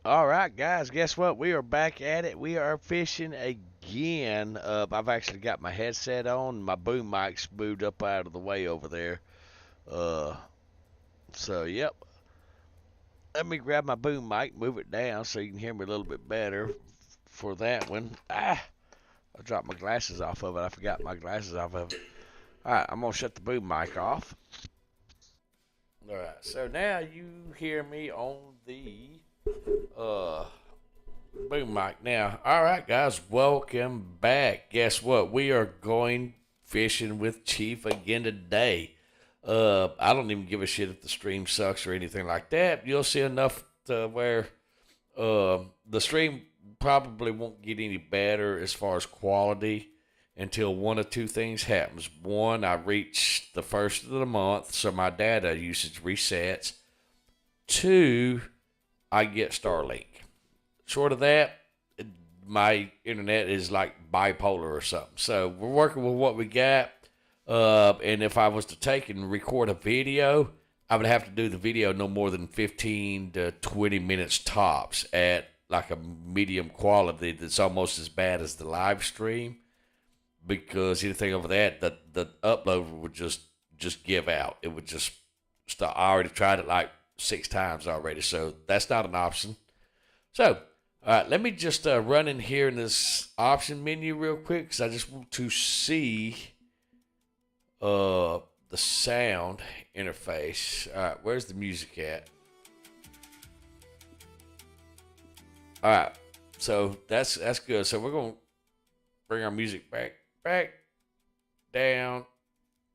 All right, guys, guess what? We are back at it. We are fishing again. I've actually got my headset on. My boom mic's moved up out of the way over there. Uh, yep. Let me grab my boom mic, move it down so you can hear me a little bit better for that one. I dropped my glasses off of it. I forgot my glasses off of it. All right, I'm going to shut the boom mic off. All right, so now you hear me on the uh, boom mic now. All right, guys, welcome back. Guess what? We are going fishing with Chief again today. I don't even give a shit if the stream sucks or anything like that. You'll see enough to where the stream probably won't get any better as far as quality until one of two things happens. One, I reach the first of the month, so my data usage resets. Two, I get Starlink. Short of that, my internet is like bipolar or something. So we're working with what we got. And if I was to take and record a video, I would have to do the video no more than 15 to 20 minutes tops at like a medium quality that's almost as bad as the live stream. Because anything over that, the upload would just give out. It would just stop. I already tried it like 6 times already, so that's not an option. So, all right, let me just run in here in this option menu real quick because I just want to see the sound interface. All right, where's the music at? All right, so that's good. So we're gonna bring our music back down,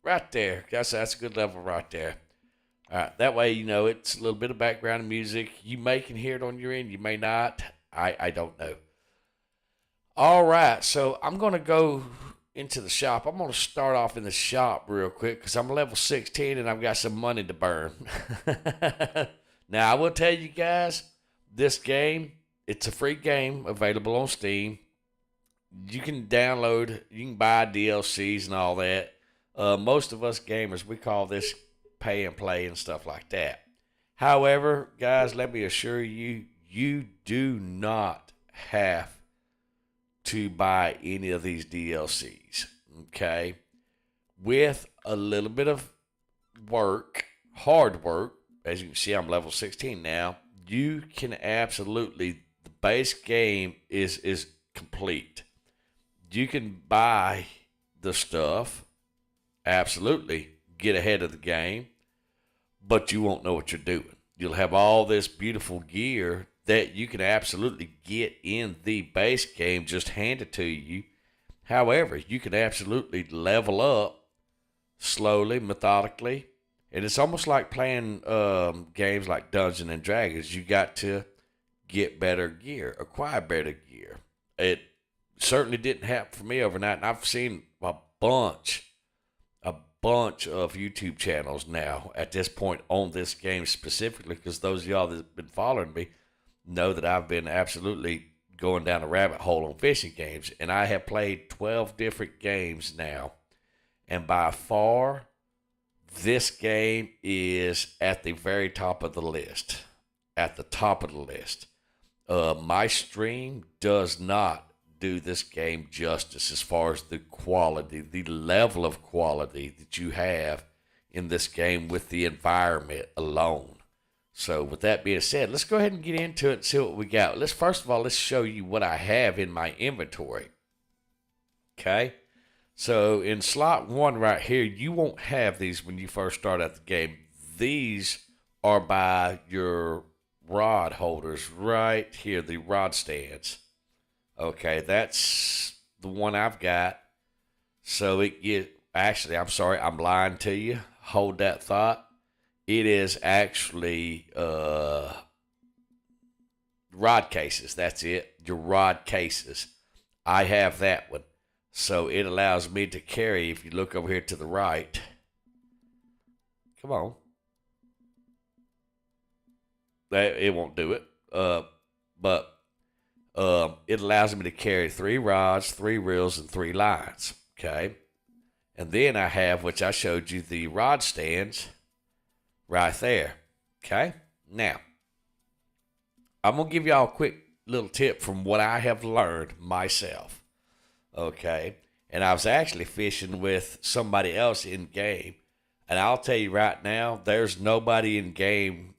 right there. That's a good level right there. All right, that way you know it's a little bit of background music. You may can hear it on your end, you may not. I don't know. All right, so I'm gonna go into the shop. I'm gonna start off in the shop real quick because I'm level 16 and I've got some money to burn. Now I will tell you guys, this game, it's a free game available on Steam. You can download, you can buy DLCs and all that. Most of us gamers, we call this pay and play and stuff like that. However, guys, let me assure you, you do not have to buy any of these DLCs. Okay? With a little bit of work, hard work, as you can see, I'm level 16 now. You can absolutely, the base game is complete. You can buy the stuff, absolutely, get ahead of the game, but you won't know what you're doing. You'll have all this beautiful gear that you can absolutely get in the base game, just handed to you. However, you can absolutely level up slowly, methodically, and it's almost like playing games like Dungeons and Dragons. You got to get better gear, acquire better gear. It certainly didn't happen for me overnight, and I've seen bunch a bunch of YouTube channels now at this point on this game specifically, because those of y'all that have been following me know that I've been absolutely going down a rabbit hole on fishing games, and I have played 12 different games now, and by far this game is at the very top of the list. At the top of the list. My stream does not do this game justice as far as the quality, the level of quality that you have in this game with the environment alone. So, with that being said, let's go ahead and get into it and see what we got. Let's first of all, let's show you what I have in my inventory. Okay. So in slot one right here, you won't have these when you first start out the game. These are by your rod holders right here, the rod stands. Okay, that's the one I've got. So actually, I'm sorry, I'm lying to you. Hold that thought. It is actually rod cases. That's it. Your rod cases. I have that one. So it allows me to carry, if you look over here to the right, come on, it won't do it, but it allows me to carry 3 rods, 3 reels, and 3 lines, okay? And then I have, which I showed you, the rod stands right there, okay? Now, I'm going to give y'all a quick little tip from what I have learned myself. Okay. And I was actually fishing with somebody else in game. And I'll tell you right now, there's nobody in game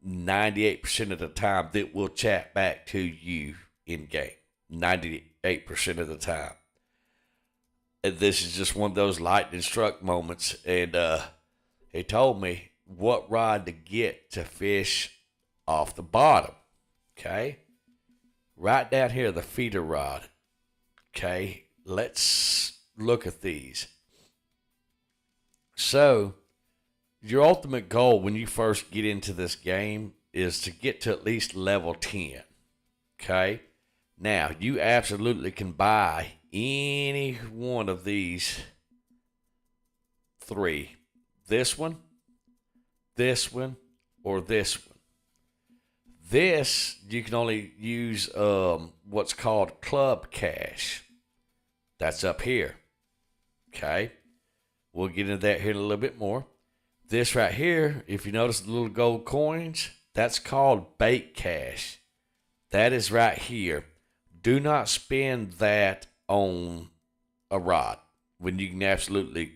98% of the time that will chat back to you in game. 98% of the time. And this is just one of those lightning struck moments. And he told me what rod to get to fish off the bottom. Okay. Right down here, the feeder rod. Okay. Let's look at these. So, your ultimate goal when you first get into this game is to get to at least level 10. Okay? Now, you absolutely can buy any one of these 3. This one, or this one. This, you can only use what's called club cash. That's up here. Okay? We'll get into that here in a little bit more. This right here, if you notice the little gold coins, that's called bait cash. That is right here. Do not spend that on a rod when you can absolutely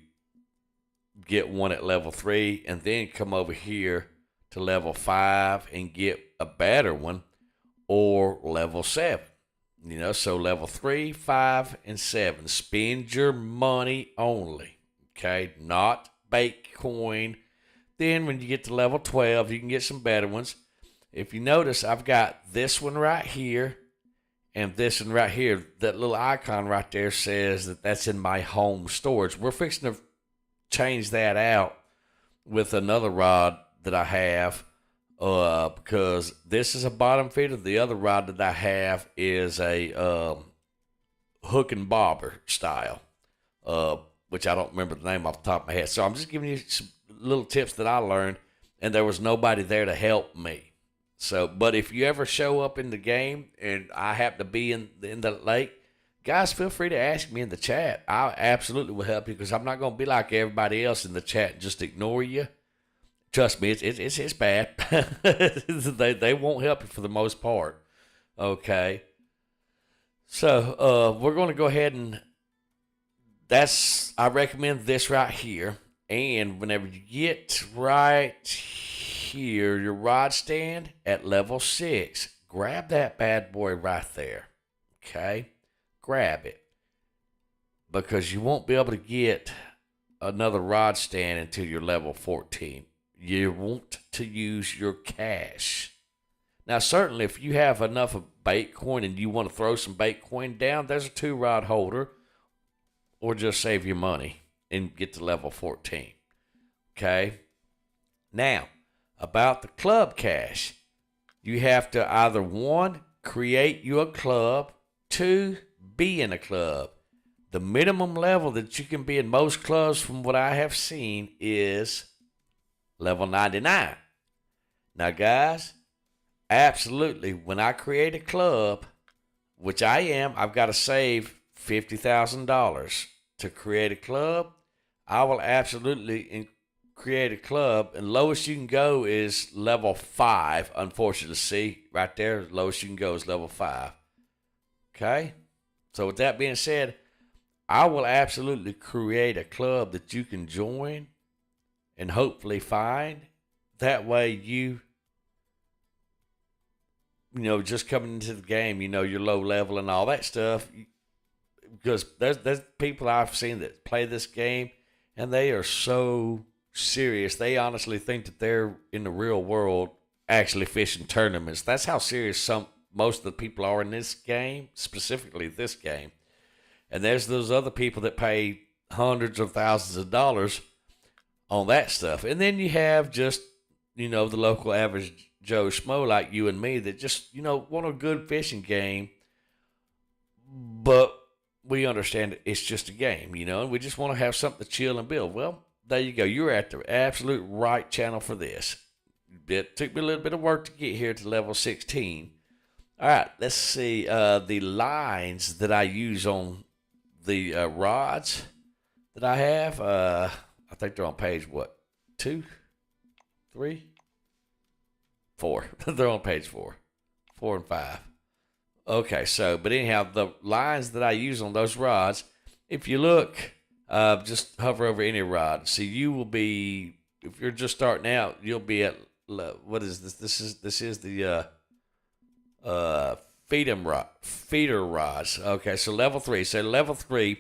get one at level 3 and then come over here to level 5 and get a better one, or level 7. You know, so level 3, 5, and 7. Spend your money only. Okay, not bait coin. Then when you get to level 12, you can get some better ones. If you notice, I've got this one right here and this one right here. That little icon right there says that that's in my home storage. We're fixing to change that out with another rod that I have because this is a bottom feeder. The other rod that I have is a hook and bobber style, which I don't remember the name off the top of my head. So I'm just giving you some little tips that I learned, and there was nobody there to help me. So, but if you ever show up in the game and I happen to be in the lake, guys, feel free to ask me in the chat. I absolutely will help you because I'm not going to be like everybody else in the chat and just ignore you. Trust me, it's bad. they won't help you for the most part. Okay. So we're going to go ahead and I recommend this right here. And whenever you get right here, your rod stand at level 6, grab that bad boy right there. Okay? Grab it. Because you won't be able to get another rod stand until you're level 14. You want to use your cash. Now, certainly, if you have enough of bait coin and you want to throw some bait coin down, there's a 2-rod holder. Or just save your money and get to level 14. Okay? Now, about the club cash. You have to either 1, create you a club, 2, be in a club. The minimum level that you can be in most clubs from what I have seen is level 99. Now, guys, absolutely, when I create a club, which I am, I've got to save $50,000 to create a club. I will absolutely create a club, and lowest you can go is level 5. Unfortunately, see right there, lowest you can go is level 5. Okay, so with that being said, I will absolutely create a club that you can join and hopefully find. That way you just coming into the game, you're low level and all that stuff. Because there's people I've seen that play this game, and they are so serious. They honestly think that they're in the real world actually fishing tournaments. That's how serious most of the people are in this game, specifically this game. And there's those other people that pay hundreds of thousands of dollars on that stuff. And then you have just, the local average Joe Schmo like you and me that just, want a good fishing game, but we understand it's just a game, and we just want to have something to chill and build. Well, there you go. You're at the absolute right channel for this. It took me a little bit of work to get here to level 16. All right, let's see the lines that I use on the rods that I have. I think they're on page, 2, 3, 4. They're on page 4. 4 and 5. Okay, so, but anyhow, the lines that I use on those rods, if you look, just hover over any rod. See, you will be, if you're just starting out, you'll be at, what is this? This is the feeder rods. Okay, so level 3. So level 3,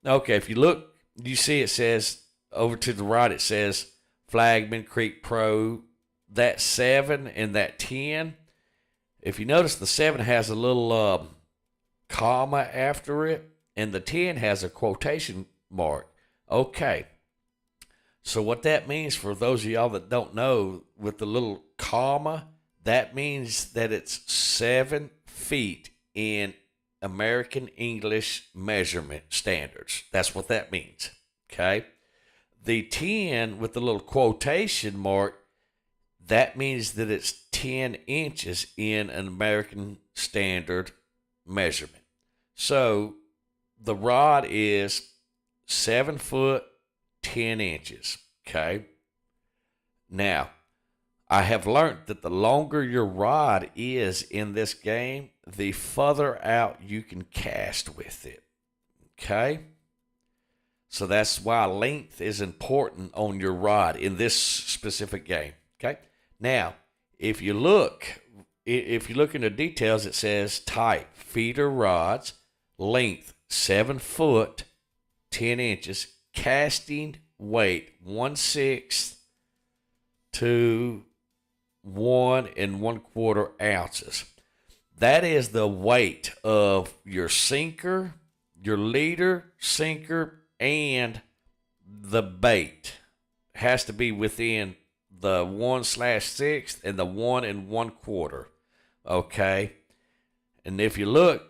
okay, if you look, you see it says, over to the right, it says Flagman Creek Pro, that 7 and that 10. If you notice, the 7 has a little comma after it, and the 10 has a quotation mark. Okay. So what that means for those of y'all that don't know, with the little comma, that means that it's 7 feet in American English measurement standards. That's what that means. Okay. The 10 with the little quotation mark, that means that it's 10 inches in an American standard measurement. So the rod is 7 foot, 10 inches. Okay. Now, I have learned that the longer your rod is in this game, the further out you can cast with it. Okay. So that's why length is important on your rod in this specific game. Okay. Now, if you look in the details, it says type feeder rods, length 7 foot, 10 inches, casting weight 1/6 to 1 1/4 ounces. That is the weight of your sinker, your leader, sinker, and the bait. Has to be within the 1/6 and the 1 1/4. Okay. And if you look,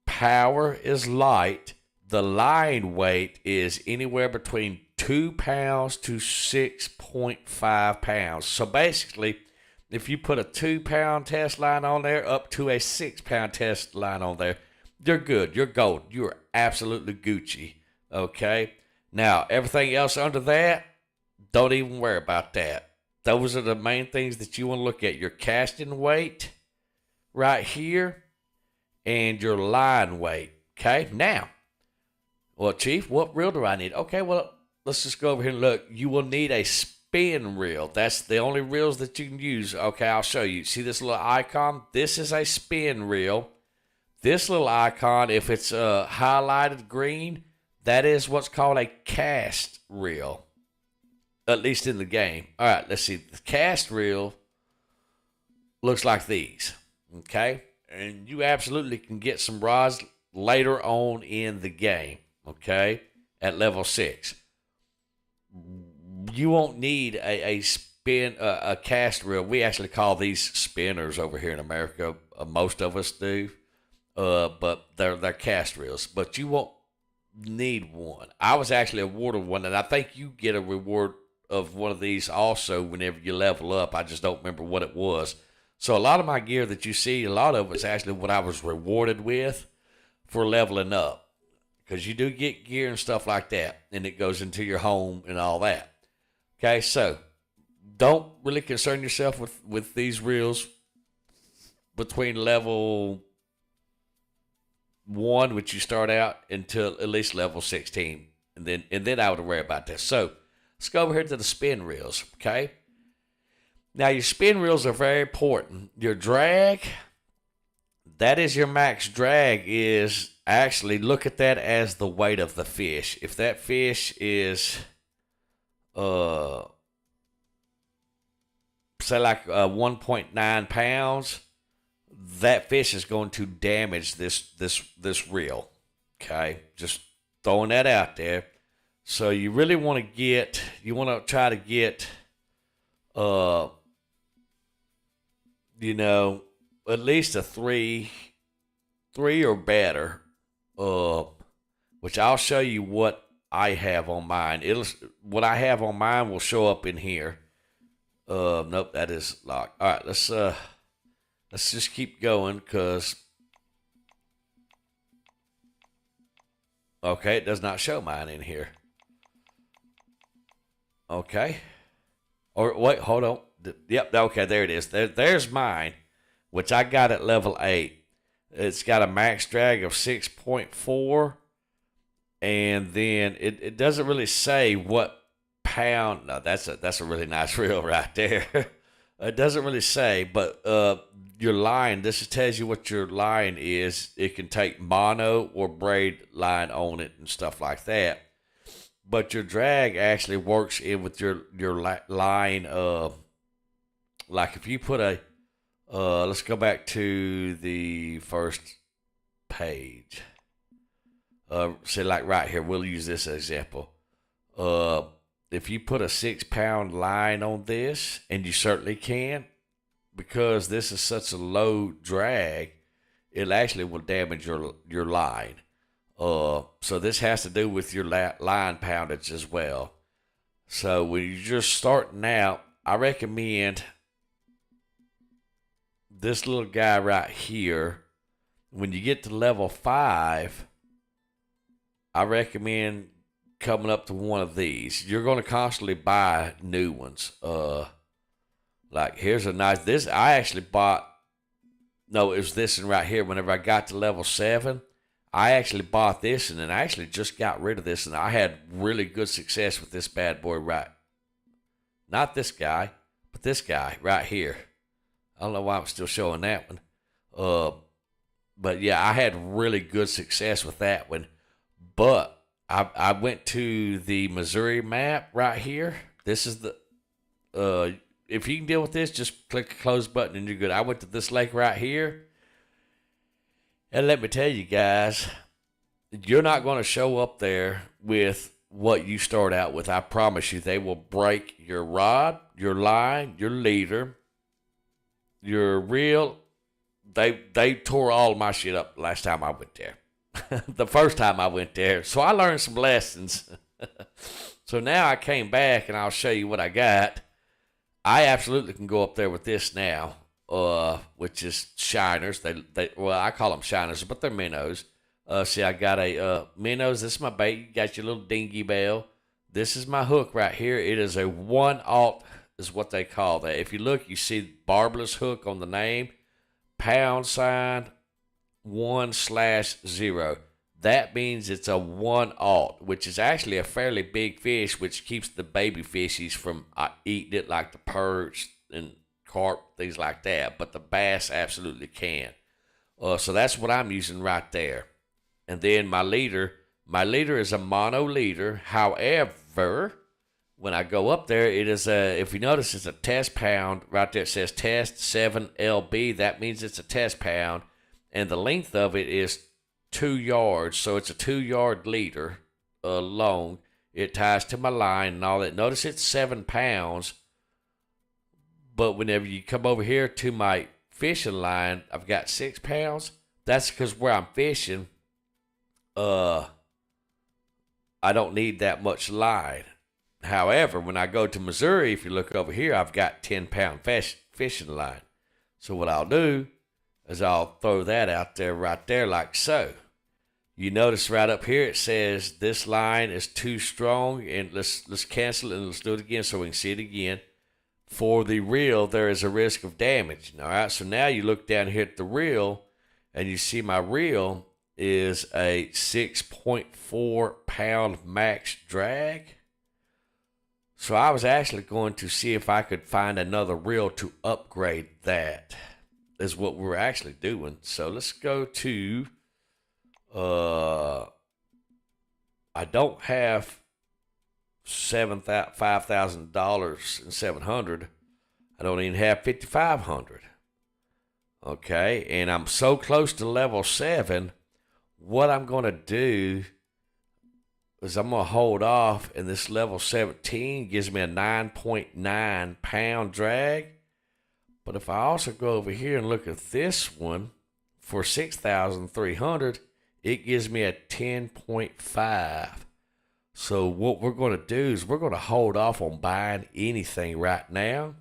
power is light. The line weight is anywhere between 2 pounds to 6.5 pounds. So basically, if you put a 2-pound test line on there up to a 6-pound test line on there, you're good. You're gold. You're absolutely Gucci. Okay. Now, everything else under that, don't even worry about that. Those are the main things that you want to look at. Your casting weight right here and your line weight. Okay. Now, well, Chief, what reel do I need? Okay, well, let's just go over here and look. You will need a spin reel. That's the only reels that you can use. Okay, I'll show you. See this little icon? This is a spin reel. This little icon, if it's highlighted green, that is what's called a cast reel, at least in the game. All right, let's see. The cast reel looks like these, okay? And you absolutely can get some rods later on in the game, okay, at level 6. You won't need a cast reel. We actually call these spinners over here in America. Most of us do, but they're cast reels. But you won't need one. I was actually awarded one, and I think you get a reward of one of these also whenever you level up. I just don't remember what it was. So a lot of my gear that you see, a lot of it's actually what I was rewarded with for leveling up, because you do get gear and stuff like that, and it goes into your home and all that. Okay, so don't really concern yourself with these reels between level 1, which you start out, until at least level 16, and then I would worry about that. So let's go over here to the spin reels. Okay, now your spin reels are very important. Your drag, that is your max drag, is actually, look at that as the weight of the fish. If that fish is say like 1.9 pounds, that fish is going to damage this reel. Okay, just throwing that out there. So you really want to try to get at least a 3 or better, which I'll show you what I have on mine. What I have on mine will show up in here. Nope, that is locked. All right, let's just keep going, because okay, it does not show mine in here. Okay, or wait, hold on. Yep, okay, there it is. There's mine. which I got at level 8. It's got a max drag of 6.4, and then it doesn't really say what pound. No, that's a really nice reel right there. It doesn't really say, but your line, this tells you what your line is. It can take mono or braid line on it and stuff like that. But your drag actually works in with your line. Like if you put a, let's go back to the first page. Say like right here, we'll use this example. If you put a 6-pound line on this, and you certainly can, because this is such a low drag, it actually will damage your line. So this has to do with your line poundage as well. So when you're just starting out, I recommend this little guy right here. When you get to level 5, I recommend coming up to one of these. You're going to constantly buy new ones. Like here's a nice, this I actually bought, no, it was this one right here. Whenever I got to level 7, I actually bought this, and then I actually just got rid of this, and I had really good success with this bad boy right. Not this guy, but this guy right here. I don't know why I'm still showing that one. But yeah, I had really good success with that one. But I went to the Missouri map right here. This is the, if you can deal with this, just click the close button and you're good. I went to this lake right here. And let me tell you guys, you're not going to show up there with what you start out with. I promise you, they will break your rod, your line, your leader, your reel. They tore all my shit up last time I went there. The first time I went there. So I learned some lessons. So now I came back and I'll show you what I got. I absolutely can go up there with this now, which is shiners. Well, I call them shiners, but they're minnows. See, I got a minnows. This is my bait. You got your little dingy bell. This is my hook right here. It is a 1/0 is what they call that. If you look, you see barbless hook on the name, #1/0. That means it's a 1/0, which is actually a fairly big fish, which keeps the baby fishies from eating it, like the perch and carp, things like that. But the bass absolutely can. So that's what I'm using right there. And then my leader is a mono leader. However, when I go up there, it is if you notice, it's a test pound right there. It says test 7LB. That means it's a test pound, and the length of it is 2 yards. So it's a 2-yard leader long. It ties to my line and all that. Notice it's 7 pounds. But whenever you come over here to my fishing line, I've got 6 pounds. That's because where I'm fishing, I don't need that much line. However, when I go to Missouri, if you look over here, I've got 10-pound fishing line. So what I'll do is I'll throw that out there right there like so. You notice right up here it says this line is too strong, and let's cancel it and let's do it again so we can see it again. For the reel, there is a risk of damage. All right, so now you look down here at the reel, and you see my reel is a 6.4 pound max drag. So I was actually going to see if I could find another reel to upgrade that, is what we're actually doing. So let's go to, I don't have $5,000 and 700. I don't even have 5,500. Okay, and I'm so close to level 7. What I'm going to do is I'm going to hold off, and this level 17 gives me a 9.9 pound drag. But if I also go over here and look at this one for 6,300, it gives me a 10.5. So what we're going to do is we're going to hold off on buying anything right now.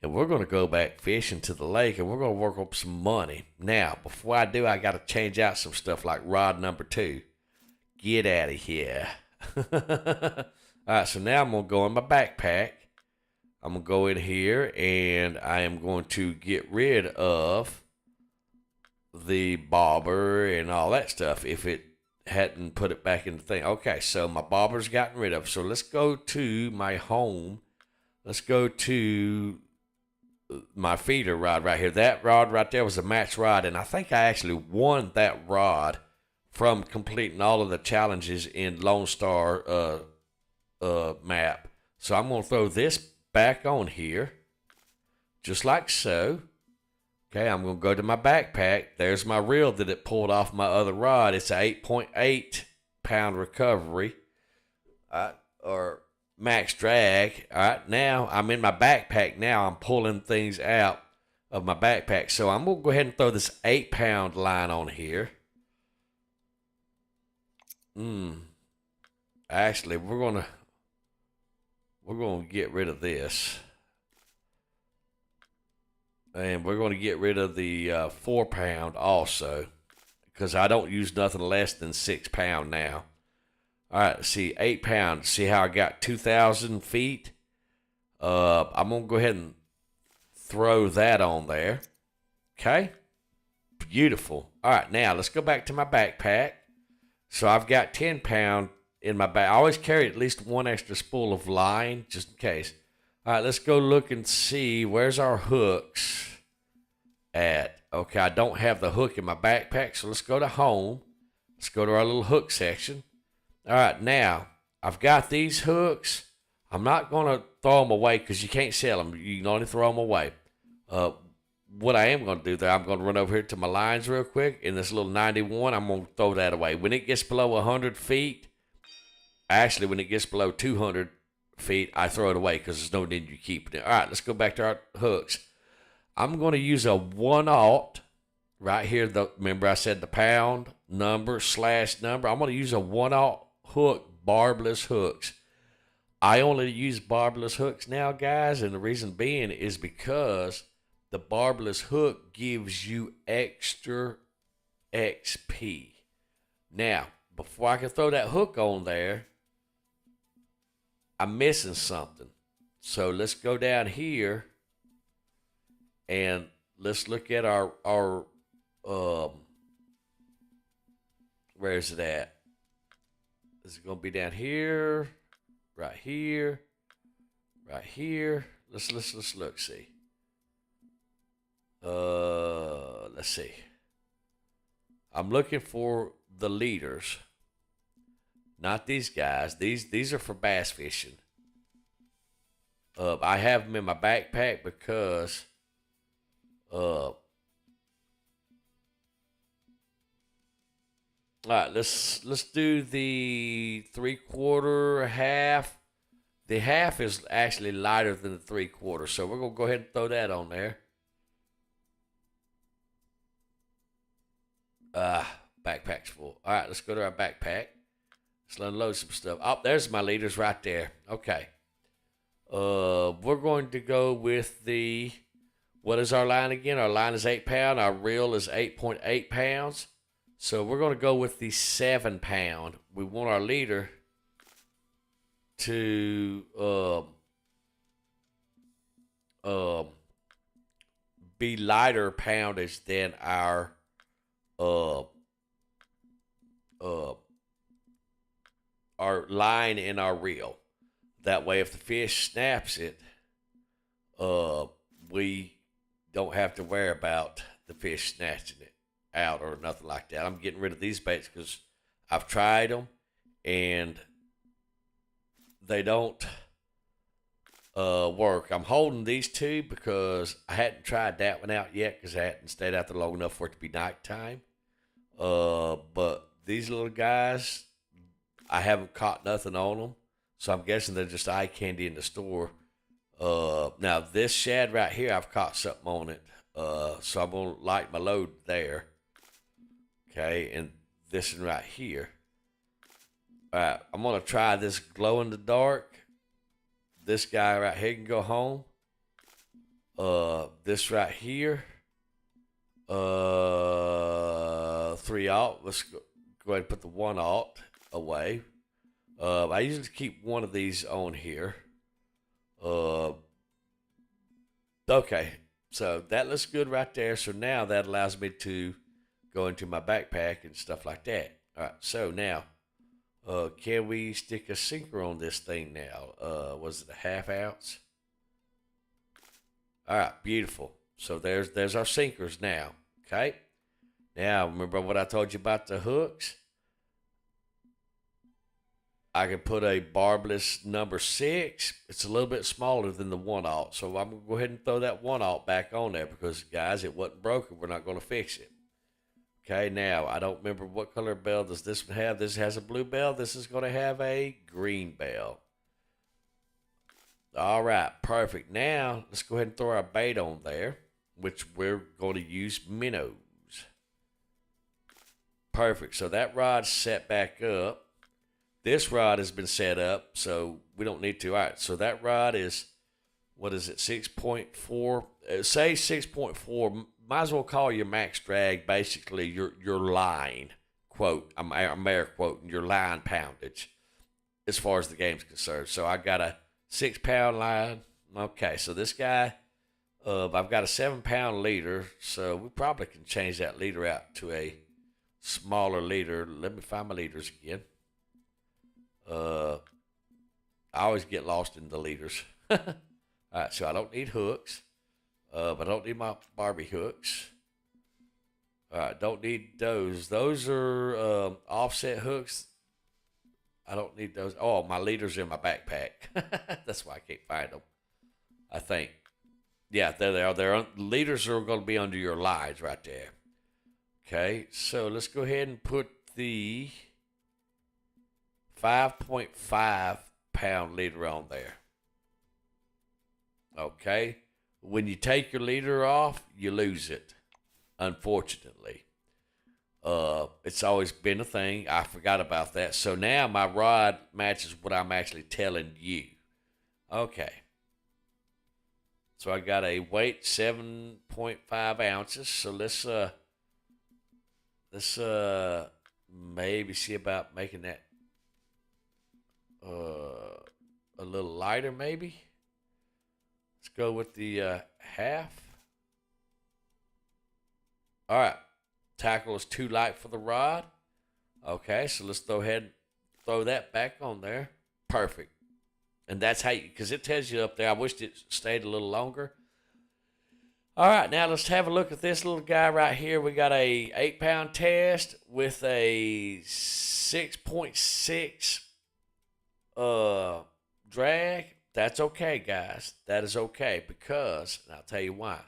And we're going to go back fishing to the lake, and we're going to work up some money. Now, before I do, I got to change out some stuff like rod number 2. Get out of here. All right, so now I'm going to go in my backpack. I'm going to go in here and I am going to get rid of the bobber and all that stuff if it hadn't put it back in the thing. Okay, so my bobber's gotten rid of. So let's go to my home. Let's go to my feeder rod right here. That rod right there was a match rod, and I think I actually won that rod from completing all of the challenges in Lone Star map. So I'm going to throw this back on here, just like so. Okay, I'm going to go to my backpack. There's my reel that it pulled off my other rod. It's a 8.8 pound recovery, or max drag. All right, now I'm in my backpack. Now I'm pulling things out of my backpack. So I'm going to go ahead and throw this 8 pound line on here. Actually, we're going to get rid of this. And we're going to get rid of the 4 pound also, because I don't use nothing less than 6 pound now. All right, let's see, 8 pounds. See how I got 2,000 feet? I'm going to go ahead and throw that on there. Okay, beautiful. All right, now let's go back to my backpack. So I've got 10 pound in my back. I always carry at least one extra spool of line, just in case. All right, let's go look and see where's our hooks at. Okay, I don't have the hook in my backpack, so let's go to home. Let's go to our little hook section. All right, now I've got these hooks. I'm not going to throw them away because you can't sell them. You can only throw them away. What I am going to do there, I'm going to run over here to my lines real quick. In this little 91, I'm going to throw that away. When it gets below 100 feet, actually when it gets below 200 feet, I throw it away because there's no need you keeping it. All right, let's go back to our hooks. I'm going to use a 1/0 right here. Remember I said the pound number / number. I'm going to use a 1/0 hook, barbless hooks. I only use barbless hooks now, guys, and the reason being is because the barbless hook gives you extra XP. Now, before I can throw that hook on there, I'm missing something. So let's go down here and let's look at our where is it at? Is it going to be down here, right here, right here? Let's look, see. Let's see. I'm looking for the leaders. Not these guys. These are for bass fishing. I have them in my backpack because all right, let's do the 3/4 half. The half is actually lighter than the 3/4, so we're gonna go ahead and throw that on there. Backpack's full. All right, let's go to our backpack. Let's unload some stuff. Oh, there's my leaders right there. Okay. We're going to go with the, what is our line again? Our line is 8 pound. Our reel is 8.8 pounds. So we're going to go with the 7 pound. We want our leader to be lighter poundage than our line in our reel. That way, if the fish snaps it, we don't have to worry about the fish snatching it out or nothing like that. I'm getting rid of these baits because I've tried them and they don't work. I'm holding these two because I hadn't tried that one out yet because I hadn't stayed out there long enough for it to be nighttime. But these little guys, I haven't caught nothing on them, so I'm guessing they're just eye candy in the store. Now this shad right here, I've caught something on it, so I'm gonna light my load there. Okay, and this one right here. All right, I'm gonna try this glow in the dark. This guy right here can go home. This right here. 3/0. Let's go ahead and put the 1/0 away. I usually keep one of these on here. Okay, so that looks good right there. So now that allows me to go into my backpack and stuff like that. All right, so now, can we stick a sinker on this thing now? Was it a half ounce? All right, beautiful. So there's our sinkers now. Okay. Now remember what I told you about the hooks? I can put a barbless number 6. It's a little bit smaller than the 1/0, so I'm gonna go ahead and throw that 1/0 back on there because guys, it wasn't broken. We're not gonna fix it. Okay, now I don't remember what color bell does this one have. This has a blue bell. This is gonna have a green bell. All right, perfect. Now let's go ahead and throw our bait on there, which we're going to use minnows. Perfect. So that rod's set back up. This rod has been set up, so we don't need to. All right, so that rod is, what is it, 6.4? Say 6.4. Might as well call your max drag basically your line, quote, I'm air quoting, your line poundage as far as the game's concerned. So I got a 6 pound line. Okay, so this guy, I've got a 7 pound leader, so we probably can change that leader out to a smaller leader. Let me find my leaders again. I always get lost in the leaders. All right, so I don't need hooks, but I don't need my Barbie hooks. All right, don't need those. Those are offset hooks. I don't need those. Oh, my leaders in my backpack. That's why I can't find them. I think. Yeah, there they are. Leaders are going to be under your lines right there. Okay, so let's go ahead and put the 5.5 pound leader on there. Okay, when you take your leader off, you lose it, unfortunately. It's always been a thing. I forgot about that. So now my rod matches what I'm actually telling you. Okay. So I got a weight 7.5 ounces. So let's maybe see about making that a little lighter maybe. Let's go with the half. All right. Tackle is too light for the rod. Okay, so let's go ahead and throw that back on there. Perfect. And that's how you, because it tells you up there. I wished it stayed a little longer. All right, now let's have a look at this little guy right here. We got a 8 pound test with a 6.6 drag. That's okay, guys. That is okay because, and I'll tell you why.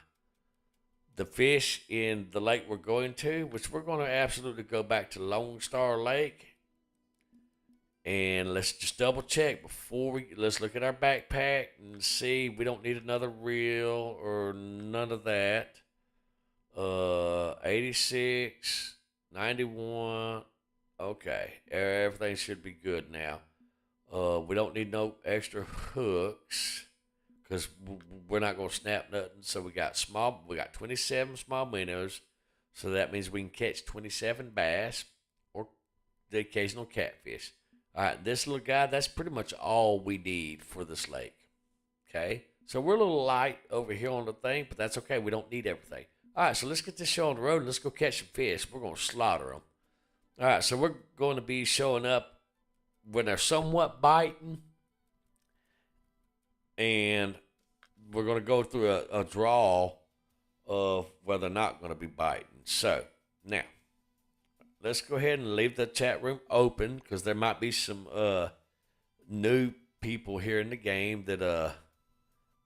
The fish in the lake we're going to, which we're going to absolutely go back to Lone Star Lake. And let's just double check let's look at our backpack and see we don't need another reel or none of that. 86, 91. Okay, everything should be good now. We don't need no extra hooks because we're not going to snap nothing. So we got 27 small minnows. So that means we can catch 27 bass or the occasional catfish. All right, this little guy, that's pretty much all we need for this lake. Okay, so we're a little light over here on the thing, but that's okay. We don't need everything. All right, so let's get this show on the road and let's go catch some fish. We're going to slaughter them. All right, so we're going to be showing up when they're somewhat biting, and we're going to go through a draw of whether they're not going to be biting. So now let's go ahead and leave the chat room open because there might be some new people here in the game that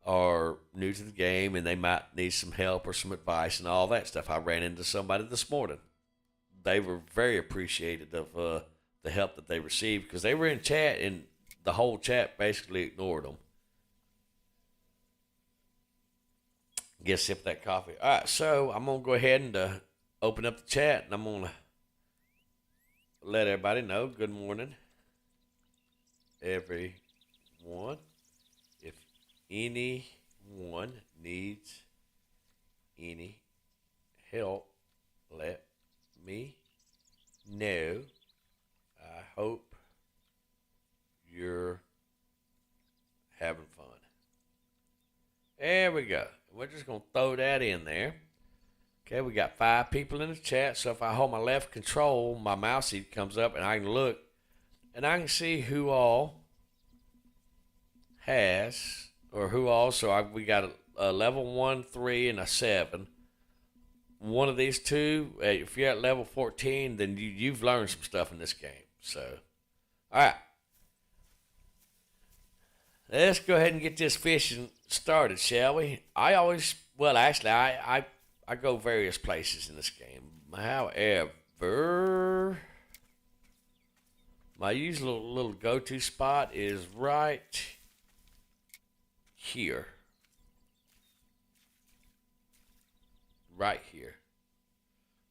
are new to the game and they might need some help or some advice and all that stuff. I ran into somebody this morning. They were very appreciative of the help that they received because they were in chat and the whole chat basically ignored them. Get a sip of that coffee. All right, so I'm going to go ahead and open up the chat and I'm going to let everybody know. Good morning, everyone. If anyone needs any help, let me know. I hope you're having fun. There we go. we're just going to throw that in there. Okay, we got 5 people in the chat, so if I hold my left control, my mouse comes up and I can look and I can see who all has, or who all, we got a level 1, 3, and a 7. One of these two, if you're at level 14, then you've learned some stuff in this game. So, all right. Let's go ahead and get this fishing started, shall we? I go various places in this game. However, my usual little go-to spot is right here. Right here.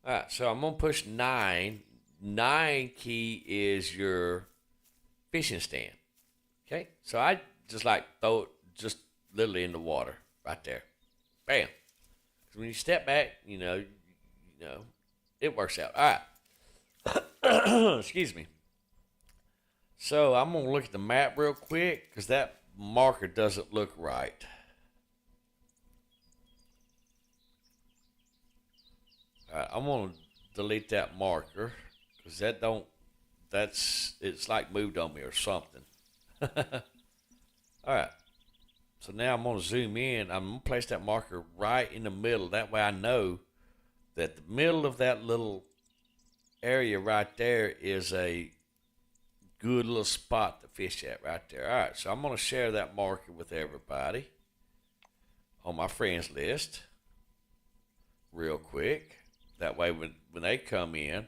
All right, so I'm going to push 9. 9 key is your fishing stand. Okay, so I just throw it just literally in the water right there. Bam. When you step back, you know, it works out. All right. Excuse me. So I'm going to look at the map real quick because that marker doesn't look right. All right, I'm going to delete that marker because it's like moved on me or something. All right. So now I'm going to zoom in. I'm going to place that marker right in the middle. That way I know that the middle of that little area right there is a good little spot to fish at right there. All right, so I'm going to share that marker with everybody on my friends list real quick. That way when they come in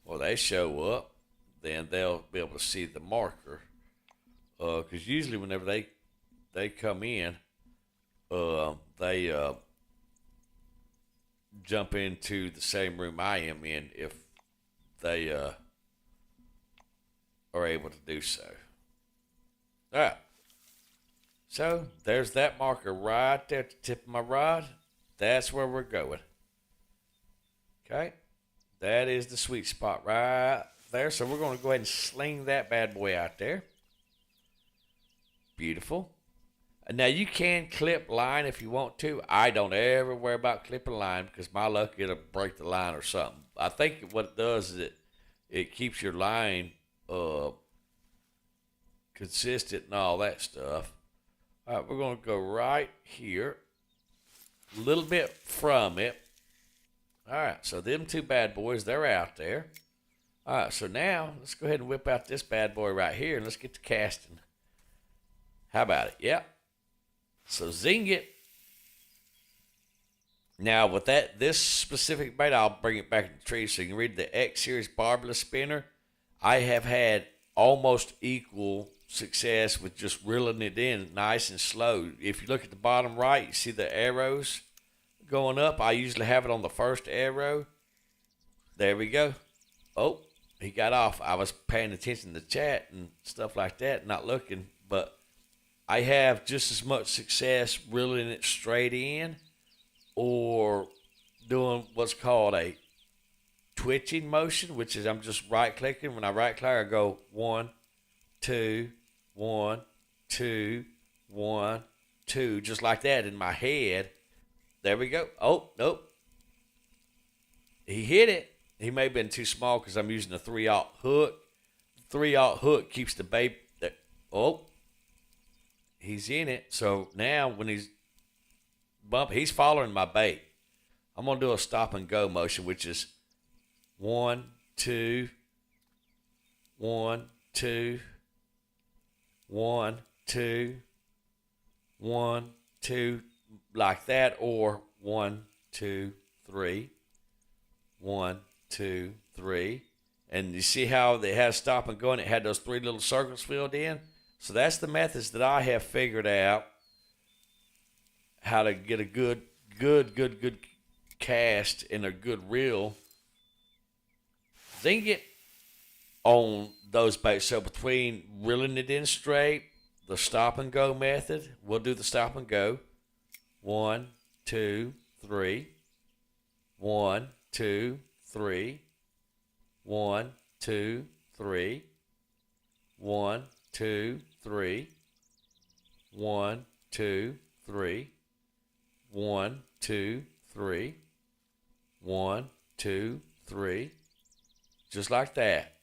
or they show up, then they'll be able to see the marker. Because usually whenever they come in, they jump into the same room I am in if they are able to do so. All right. So there's that marker right there at the tip of my rod. That's where we're going. Okay. That is the sweet spot right there. So we're going to go ahead and sling that bad boy out there. Beautiful. Now you can clip line if you want to. I don't ever worry about clipping line because my luck it'll break the line or something. I think what it does is it keeps your line consistent and all that stuff. All right, we're going to go right here, a little bit from it. All right, so them two bad boys, they're out there. All right, so now let's go ahead and whip out this bad boy right here and let's get to casting. How about it? Yep. So zing it. Now with this specific bait, I'll bring it back in the tree so you can read the X Series barbless spinner. I have had almost equal success with just reeling it in nice and slow. If you look at the bottom right, you see the arrows going up. I usually have it on the first arrow. There we go. Oh, he got off. I was paying attention to the chat and stuff like that, not looking, but I have just as much success reeling it straight in or doing what's called a twitching motion, which is I'm just right clicking. When I right click, I go 1, 2, 1, 2, 1, 2, just like that in my head. There we go. Oh, nope. He hit it. He may have been too small because I'm using a 3/0 hook. 3/0 hook keeps the bait. Oh, he's in it. So now when he's following my bait. I'm going to do a stop and go motion, which is 1, 2, 1, 2, 1, 2, 1, 2, like that, or 1, 2, 3, 1, 2, 3. And you see how they had stop and go and it had those 3 little circles filled in? So that's the methods that I have figured out how to get a good cast and a good reel. Zing it on those baits. So between reeling it in straight, the stop and go method, we'll do the stop and go. 1, 2, 3. 1, 2, 3. 1, 2, 3. 1, 2, 3. 1, 2, 3. 1, 2, 3. 1, 2, 3. Just like that.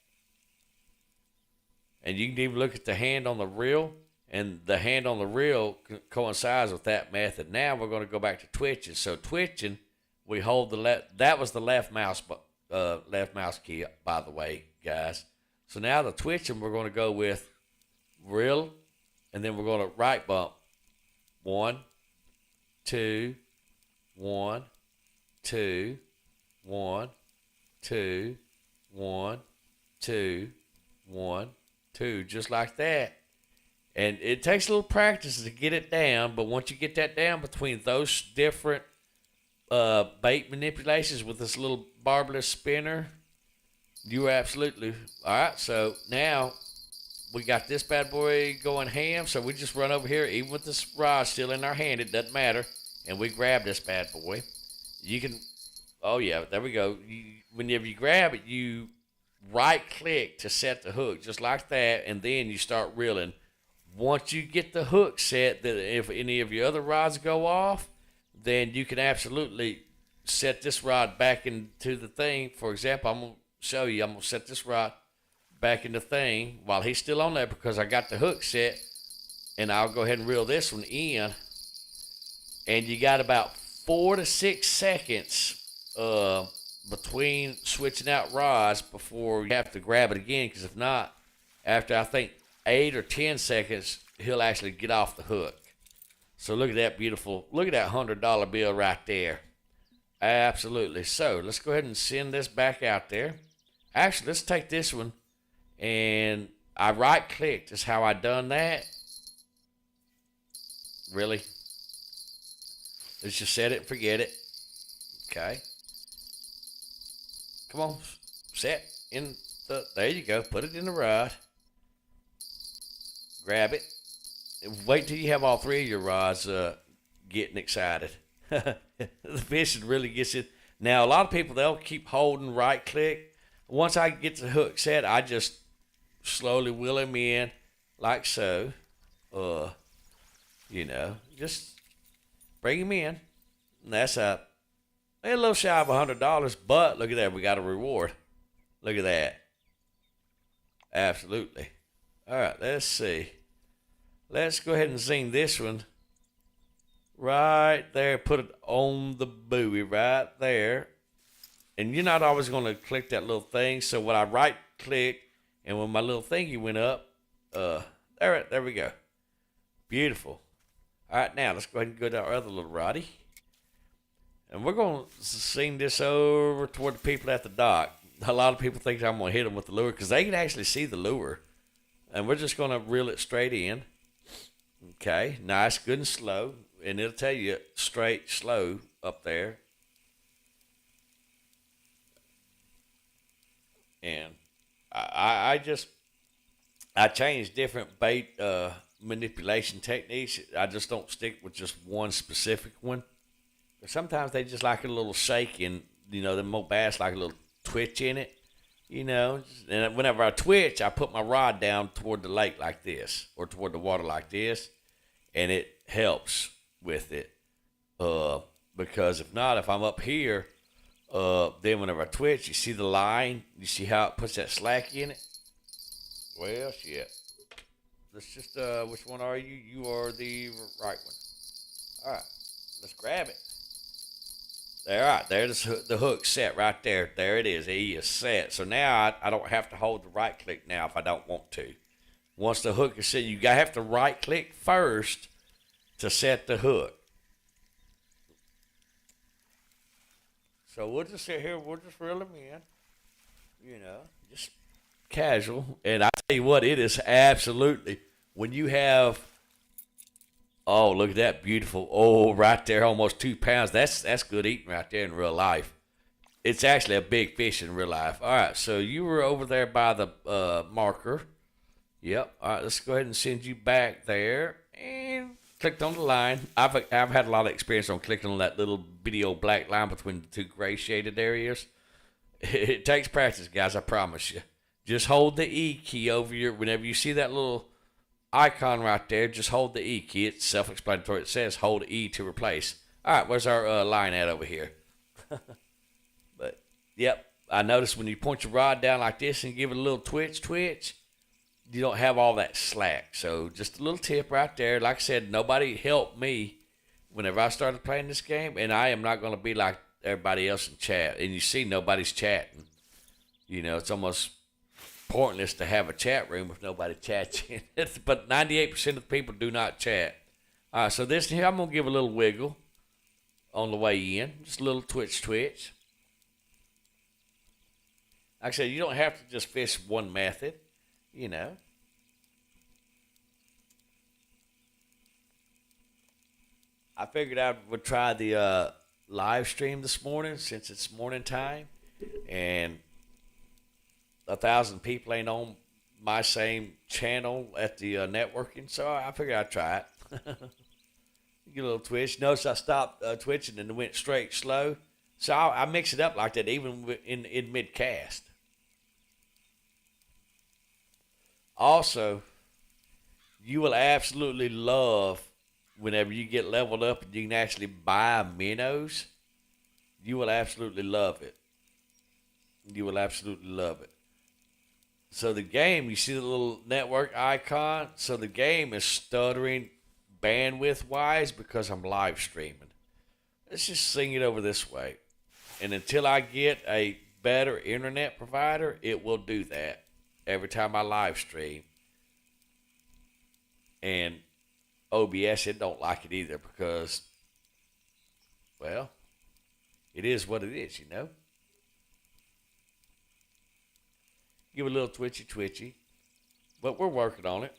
And you can even look at the hand on the reel, and the hand on the reel coincides with that method. Now we're going to go back to twitching. So twitching, we hold the left. That was the left mouse key, by the way, guys. So now the twitching, we're going to go with reel, and then we're going to right bump. 1, 2, 1, 2, 1, 2, 1, 2, 1, 2, just like that. And it takes a little practice to get it down, but once you get that down between those different bait manipulations with this little barbless spinner, you are absolutely all right. So now we got this bad boy going ham. So we just run over here, even with this rod still in our hand, it doesn't matter, and we grab this bad boy. You can, oh yeah, there we go. Whenever you grab it, you right click to set the hook, just like that, and then you start reeling. Once you get the hook set, that if any of your other rods go off, then you can absolutely set this rod back into the thing. For example, I'm going to show you. I'm going to set this rod back in the thing while he's still on there because I got the hook set, and I'll go ahead and reel this one in. And you got about 4 to 6 seconds between switching out rods before you have to grab it again, because if not, after I think 8 or 10 seconds, he'll actually get off the hook. So look at that beautiful, look at that $100 bill right there. Absolutely. So let's go ahead and send this back out there. Actually, let's take this one, and I right clicked is how I done that. Really? Let's just set it and forget it. Okay. Come on, set in the, there you go. Put it in the rod. Grab it. Wait till you have all 3 of your rods getting excited. The fishing really gets it. Now, a lot of people, they'll keep holding right click. Once I get the hook set, I just slowly wheel him in like so. You know, just bring him in. And that's a little shy of $100, but look at that. We got a reward. Look at that. Absolutely. All right, let's see. Let's go ahead and zing this one right there. Put it on the buoy right there. And you're not always going to click that little thing. So when I right click and when my little thingy went up, there we go. Beautiful. All right, now let's go ahead and go to our other little roddy. And we're going to sing this over toward the people at the dock. A lot of people think I'm going to hit them with the lure because they can actually see the lure. And we're just going to reel it straight in. Okay, nice, good and slow. And it'll tell you straight, slow up there. And I changed different bait manipulation techniques. I just don't stick with just one specific one. But sometimes they just like a little shake, and the more bass like a little twitch in it. And whenever I twitch, I put my rod down toward the lake like this, or toward the water like this, and it helps with it. Because if not, if I'm up here, then whenever I twitch, you see the line, you see how it puts that slack in it? Well, shit. Let's just, which one are you? You are the right one. All right, let's grab it. All right, there's the hook set right there. There it is. He is set. So now I don't have to hold the right click now if I don't want to. Once the hook is set, you have to right click first to set the hook. So we'll just sit here. We'll just reel them in. Just casual. And I tell you what, it is absolutely, when you have, oh, look at that, beautiful. Oh, right there, almost 2 pounds. That's good eating right there in real life. It's actually a big fish in real life. All right, so you were over there by the marker. Yep. All right, let's go ahead and send you back there. And clicked on the line. I've had a lot of experience on clicking on that little bitty old black line between the 2 gray shaded areas. It takes practice, guys, I promise you. Just hold the E key over whenever you see that little icon right there, just hold the E key. It's self-explanatory. It says hold E to replace. All right, where's our line at over here? But yep, I noticed when you point your rod down like this and give it a little twitch, you don't have all that slack. So just a little tip right there. Like I said, nobody helped me whenever I started playing this game, and I am not going to be like everybody else in chat. And you see nobody's chatting. You know, it's almost pointless to have a chat room if nobody chats in it. But 98% of the people do not chat. All right, so this here, I'm going to give a little wiggle on the way in. Just a little twitch. Like I said, you don't have to just fish one method, you know. I figured I would try the live stream this morning since it's morning time. And 1,000 people ain't on my same channel at the networking, so I figured I'd try it. Get a little twitch. Notice I stopped twitching and went straight slow. So I mix it up like that even in mid cast. Also, you will absolutely love whenever you get leveled up and you can actually buy minnows. You will absolutely love it. You will absolutely love it. So the game, you see the little network icon? So the game is stuttering bandwidth-wise because I'm live streaming. Let's just sing it over this way. And until I get a better internet provider, it will do that every time I live stream. And OBS, it don't like it either because, well, it is what it is, you know? Give a little twitchy, but we're working on it.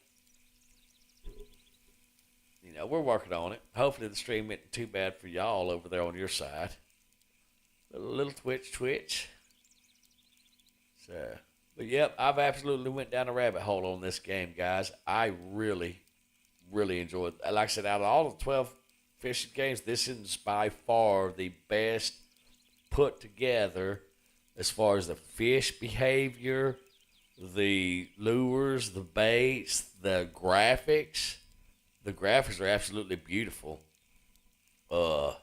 You know, we're working on it. Hopefully the stream isn't too bad for y'all over there on your side. A little twitch. So, but yep, I've absolutely went down a rabbit hole on this game, guys. I really enjoyed it. Like I said, out of all the 12 fishing games, this is by far the best put together as far as the fish behavior, the lures, the baits, the graphics. The graphics are absolutely beautiful. So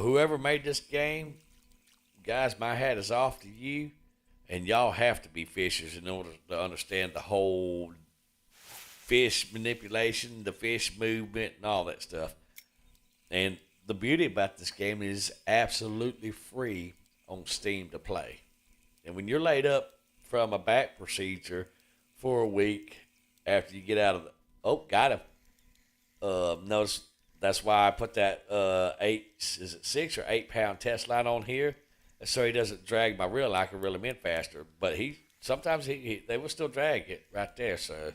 whoever made this game, guys, my hat is off to you. And y'all have to be fishers in order to understand the whole fish manipulation, the fish movement, and all that stuff. And the beauty about this game is absolutely free on Steam to play. And when you're laid up from a back procedure for a week after you get out of the... Oh, got him. Notice that's why I put that 6 or 8 pound test line on here, so he doesn't drag my reel. I can reel him in faster. But sometimes they will still drag it right there. So,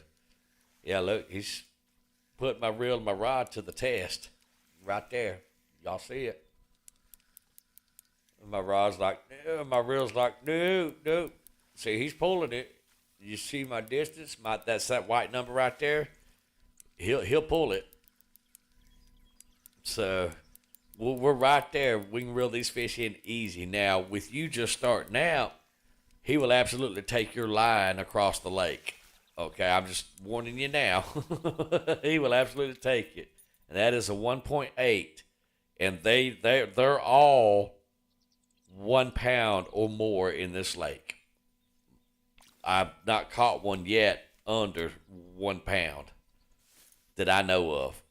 yeah, look, he's put my reel and my rod to the test right there. Y'all see it? My rod's like, my reel's like, no. See, he's pulling it. You see my distance? That's that white number right there. He'll pull it. So we're right there. We can reel these fish in easy. Now, with you just starting out, he will absolutely take your line across the lake. Okay, I'm just warning you now. He will absolutely take it. And that is a 1.8. And they're all 1 pound or more in this lake. I've not caught one yet under 1 pound that I know of,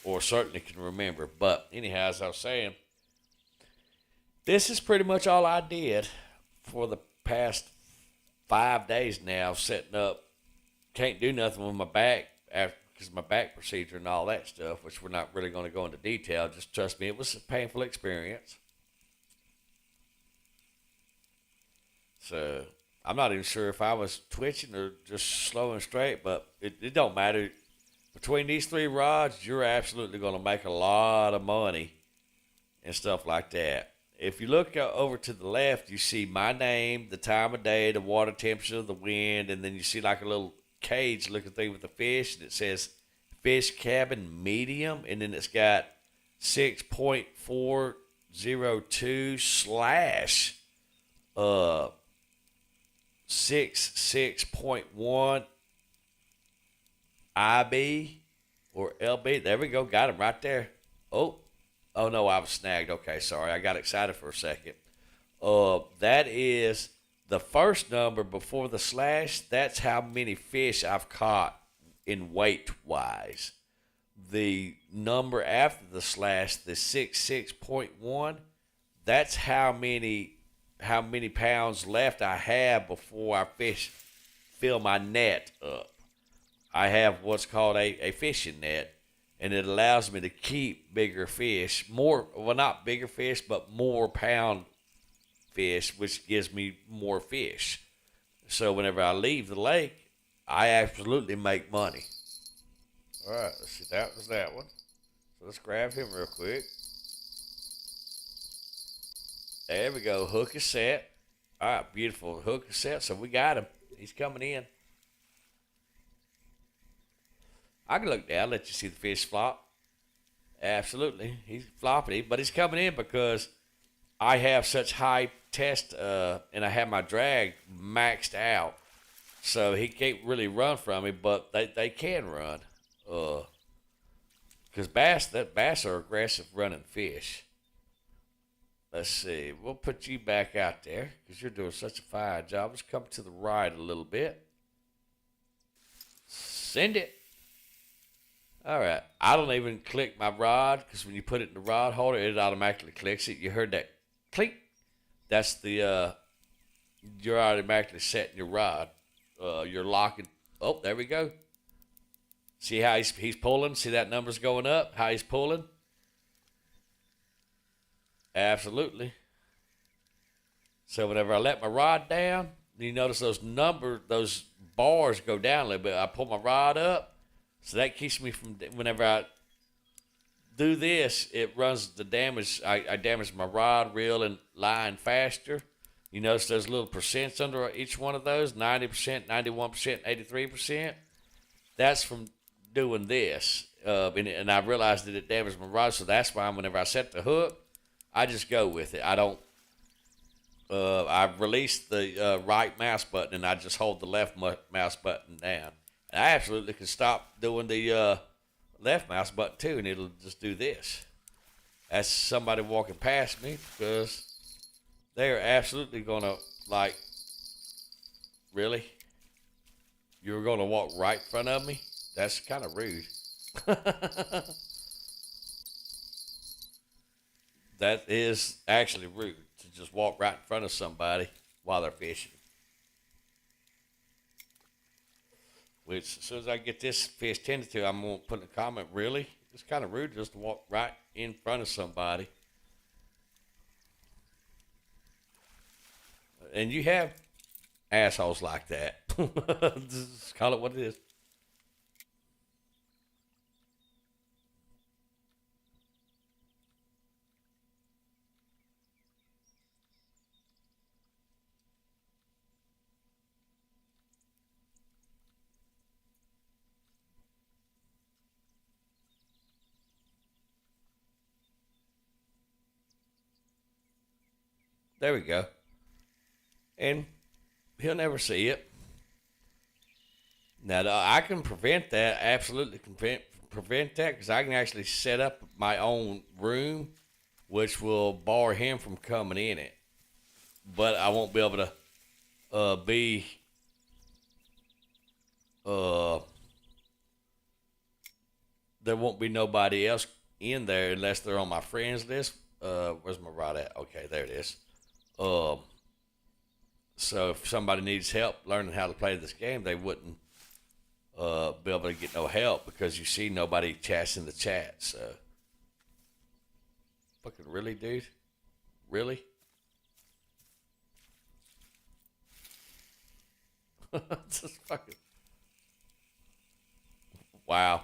or certainly can remember. But anyhow, as I was saying, this is pretty much all I did for the past 5 days now, setting up. Can't do nothing with my back because my back procedure and all that stuff, which we're not really going to go into detail. Just trust me, it was a painful experience. So I'm not even sure if I was twitching or just slow and straight, but it don't matter. Between these 3 rods, you're absolutely going to make a lot of money and stuff like that. If you look over to the left, you see my name, the time of day, the water temperature, the wind, and then you see like a little cage looking thing with the fish, and it says fish cabin medium, and then it's got 6.402 slash 66.1 IB or LB. There we go. Got him right there. Oh, Oh no, I was snagged. Okay, sorry. I got excited for a second. That is the first number before the slash. That's how many fish I've caught in weight wise. The number after the slash, the 66.1, that's how many pounds left I have before I fill my net up. I have what's called a fishing net, and it allows me to keep bigger fish, more, well, not bigger fish, but more pound fish, which gives me more fish. So whenever I leave the lake, I absolutely make money. All right, let's see. That was that one. So let's grab him real quick. There we go. Hook is set. All right, beautiful. Hook is set. So we got him. He's coming in. I can look down, let you see the fish flop. Absolutely. He's flopping, but he's coming in because I have such high test and I have my drag maxed out. So he can't really run from me, but they can run. Because bass are aggressive running fish. Let's see. We'll put you back out there because you're doing such a fine job. Let's come to the right a little bit. Send it. All right. I don't even click my rod because when you put it in the rod holder, it automatically clicks it. You heard that click? That's the you're automatically setting your rod. You're locking. Oh, there we go. See how he's pulling? See that number's going up? How he's pulling? Absolutely. So whenever I let my rod down, you notice those bars go down a little bit. I pull my rod up, so that keeps me from, whenever I do this, it runs the damage. I damage my rod, reel, and line faster. You notice there's little percents under each one of those, 90%, 91%, 83%. That's from doing this. And I realized that it damaged my rod, so that's why whenever I set the hook, I just go with it. I don't. I release the right mouse button and I just hold the left mouse button down. And I absolutely can stop doing the left mouse button too, and it'll just do this. That's somebody walking past me because they're absolutely gonna like. Really? You were gonna walk right in front of me? That's kind of rude. That is actually rude to just walk right in front of somebody while they're fishing. Which, as soon as I get this fish tended to, I'm going to put in a comment, really? It's kind of rude just to walk right in front of somebody. And you have assholes like that. Just call it what it is. There we go. And he'll never see it. Now, I can prevent that, absolutely prevent that, because I can actually set up my own room, which will bar him from coming in it. But I won't be able to uh, there won't be nobody else in there unless they're on my friends list. Where's my rod at? Okay, there it is. Um, so if somebody needs help learning how to play this game, they wouldn't be able to get no help because you see nobody chats in the chat. So, fucking really, dude? Really? Just fucking. Wow.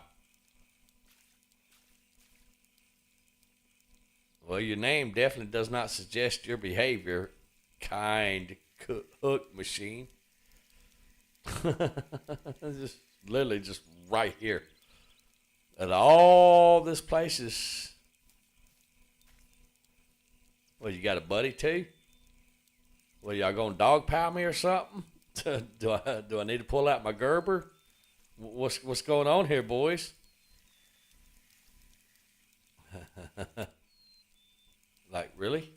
Well, your name definitely does not suggest your behavior, kind hook machine. Just literally just right here. And all this place is. Well, you got a buddy too? Well, y'all gonna dogpile me or something? do I need to pull out my Gerber? What's going on here, boys? Really?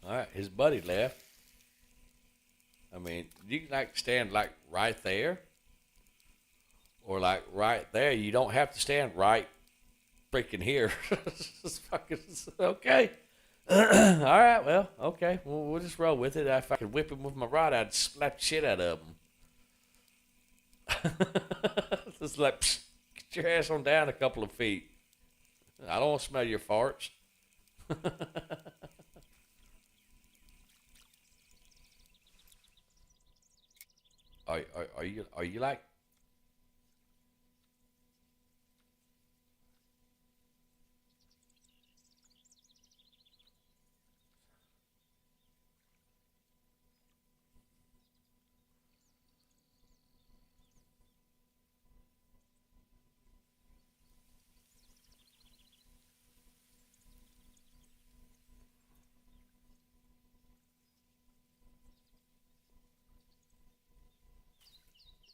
All right, his buddy left. I mean, you can like stand like right there, or like right there. You don't have to stand right freaking here. It's fucking okay. All right, well, okay, we'll just roll with it. If I could whip him with my rod, I'd slap the shit out of him. Just like, psst, get your ass on down a couple of feet. I don't want to smell your farts. Are you like?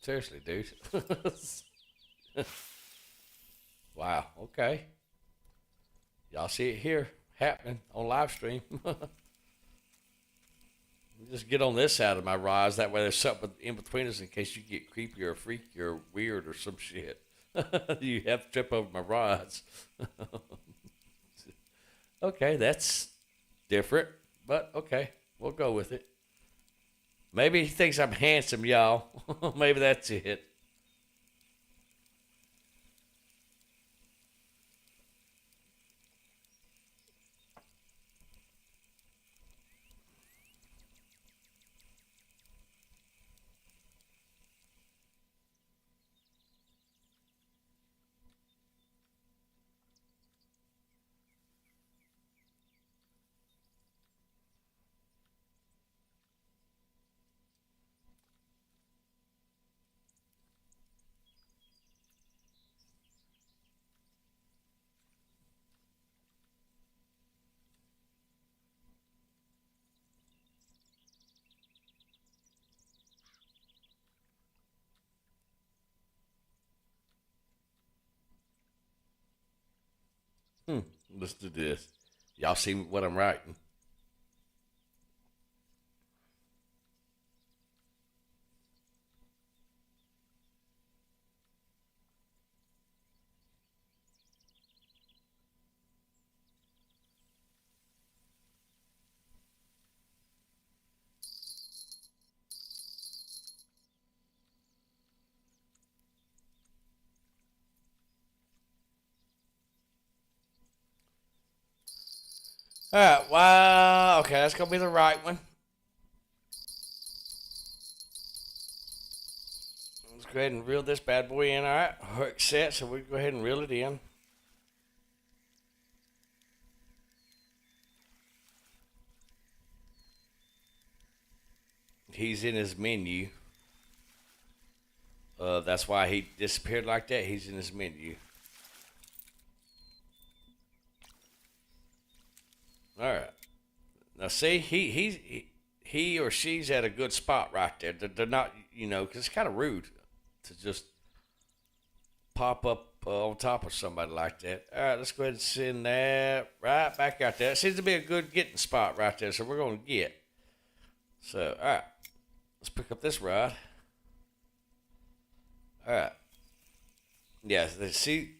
Seriously, dude. Wow. Okay. Y'all see it here happening on live stream. Just get on this side of my rods. That way there's something in between us in case you get creepy or freaky or weird or some shit. You have to trip over my rods. Okay, that's different, but okay, we'll go with it. Maybe he thinks I'm handsome, y'all. Maybe that's it. Hmm. Let's do this. Y'all see what I'm writing? All right. Wow. Okay, that's gonna be the right one. Let's go ahead and reel this bad boy in. All right. Hook set. So we go ahead and reel it in. He's in his menu. That's why he disappeared like that. He's in his menu. All right. Now see, he or she's at a good spot right there. They're not, because it's kind of rude to just pop up on top of somebody like that. All right, let's go ahead and send that right back out there. It seems to be a good getting spot right there, so we're going to get. So, all right, let's pick up this rod. All right. Yeah, see,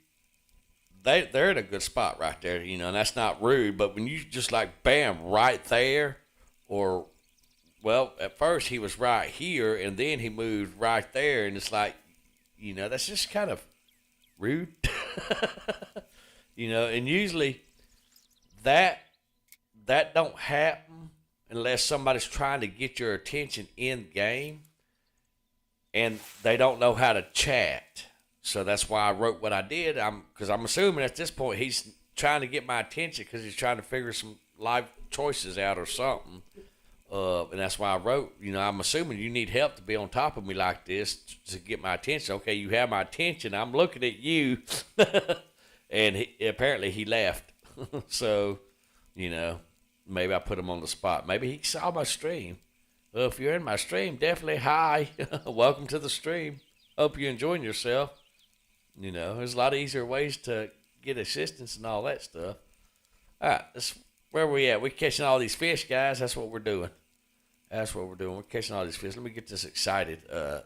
they're in a good spot right there, and that's not rude. But when you just like bam right there, or well, at first he was right here, and then he moved right there, and it's like, that's just kind of rude, And usually that that don't happen unless somebody's trying to get your attention in game, and they don't know how to chat. So that's why I wrote what I did. Because I'm assuming at this point he's trying to get my attention because he's trying to figure some life choices out or something. And that's why I wrote. I'm assuming you need help to be on top of me like this to get my attention. Okay, you have my attention. I'm looking at you, and apparently he left. So, maybe I put him on the spot. Maybe he saw my stream. Well, if you're in my stream, definitely hi. Welcome to the stream. Hope you're enjoying yourself. There's a lot of easier ways to get assistance and all that stuff. All right, that's where we at. We're catching all these fish, guys. That's what we're doing. That's what we're doing. We're catching all these fish. Let me get this excited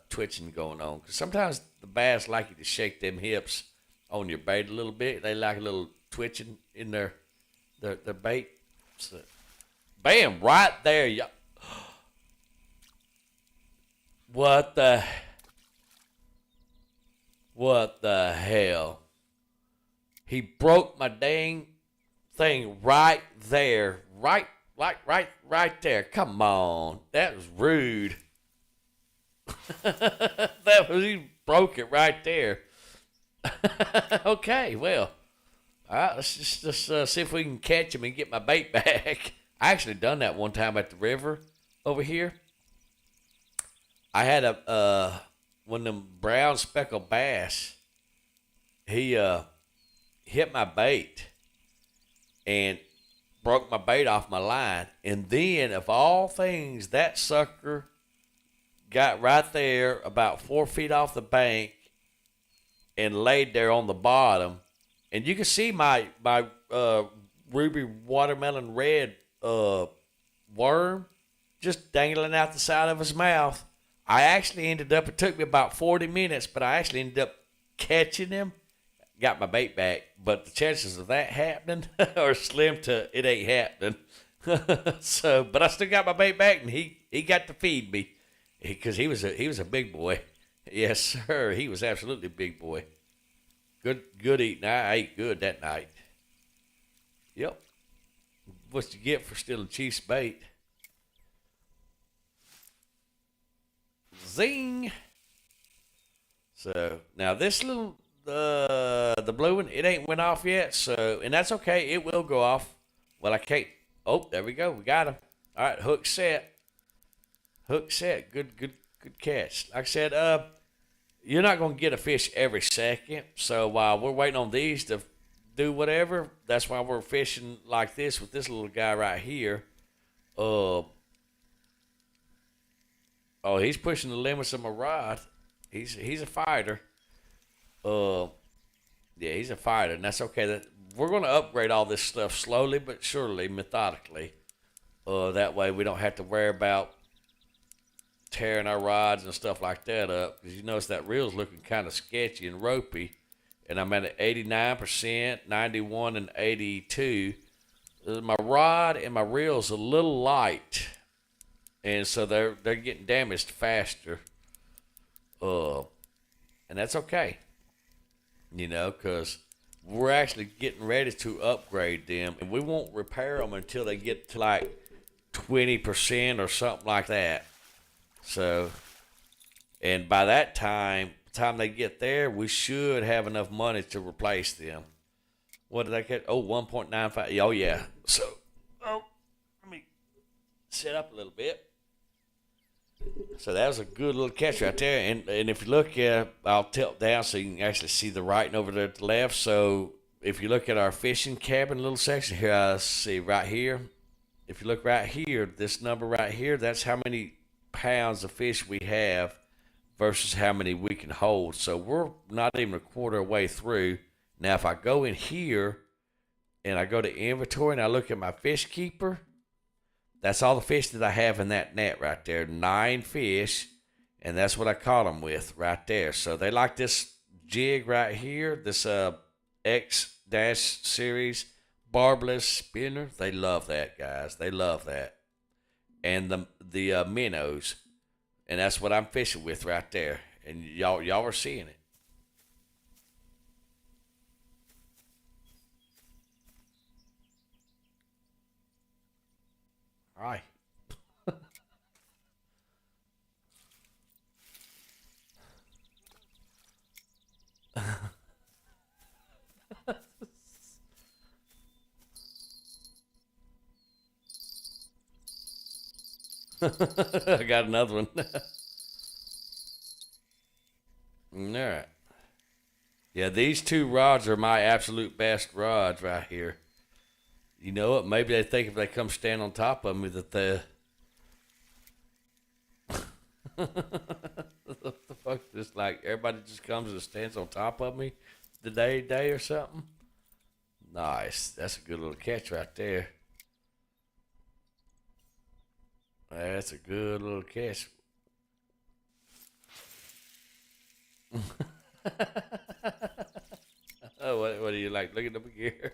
twitching going on. Because sometimes the bass like you to shake them hips on your bait a little bit. They like a little twitching in their bait. So, bam, right there. Y'all. What the hell? He broke my dang thing right there. Right there. Come on. That was rude. He broke it right there. Okay, well. All right, let's just see if we can catch him and get my bait back. I actually done that one time at the river over here. I had one of them brown speckled bass. He hit my bait and broke my bait off my line. And then, of all things, that sucker got right there about 4 feet off the bank and laid there on the bottom. And you can see my ruby watermelon red worm just dangling out the side of his mouth. I actually ended up, it took me about 40 minutes, but I actually ended up catching him, got my bait back. But the chances of that happening are slim to it ain't happening. So, but I still got my bait back, and he got to feed me because he was a big boy. Yes, sir. He was absolutely a big boy. Good eating. I ate good that night. Yep. What you get for stealing Chief's bait? Zing. So now this little the blue one, it ain't went off yet. So, and that's okay. It will go off. Well, I can't. Oh, there we go. We got him. All right, hook set. Hook set. Good catch. Like I said, you're not going to get a fish every second. So while we're waiting on these to do whatever, that's why we're fishing like this with this little guy right here. Oh, he's pushing the limits of my rod. He's a fighter. Yeah, he's a fighter, and that's okay. We're going to upgrade all this stuff slowly but surely, methodically. That way we don't have to worry about tearing our rods and stuff like that up. Because you notice that reel's looking kind of sketchy and ropey. And I'm at 89%, 91, and 82. My rod and my reel's a little light. And so they're getting damaged faster. And that's okay. You know, because we're actually getting ready to upgrade them. And we won't repair them until they get to like 20% or something like that. So, and by that time, they get there, we should have enough money to replace them. What did I get? Oh, 1.95. Oh, yeah. So, let me set up a little bit. So that was a good little catch right there. And if you look, I'll tilt down so you can actually see the writing over there to the left. So if you look at our fishing cabin little section here, I see right here. If you look right here, this number right here, that's how many pounds of fish we have versus how many we can hold. So we're not even a quarter way through. Now, if I go in here and I go to inventory and I look at my fish keeper, that's all the fish that I have in that net right there. 9 fish, and that's what I caught them with right there. So they like this jig right here, this X- series barbless spinner. They love that, guys. They love that. And the minnows, and that's what I'm fishing with right there. And y'all are seeing it. All right. I got another one. All right. Yeah, these 2 rods are my absolute best rods right here. You know what? Maybe they think if they come stand on top of me that the what the fuck? Just like everybody just comes and stands on top of me the day or something. Nice. That's a good little catch right there. That's a good little catch. Oh, what do you like? Looking up here.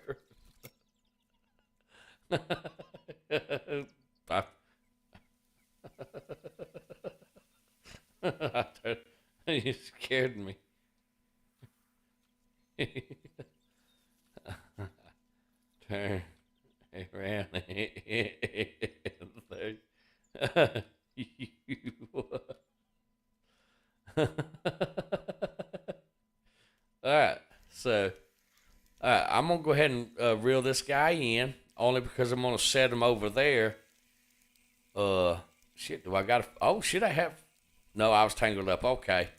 You scared me. Turn around. All right, so I'm gonna go ahead and reel this guy in, only because I'm gonna set him over there. Shit, do I got? Oh shit, I have. No, I was tangled up. Okay,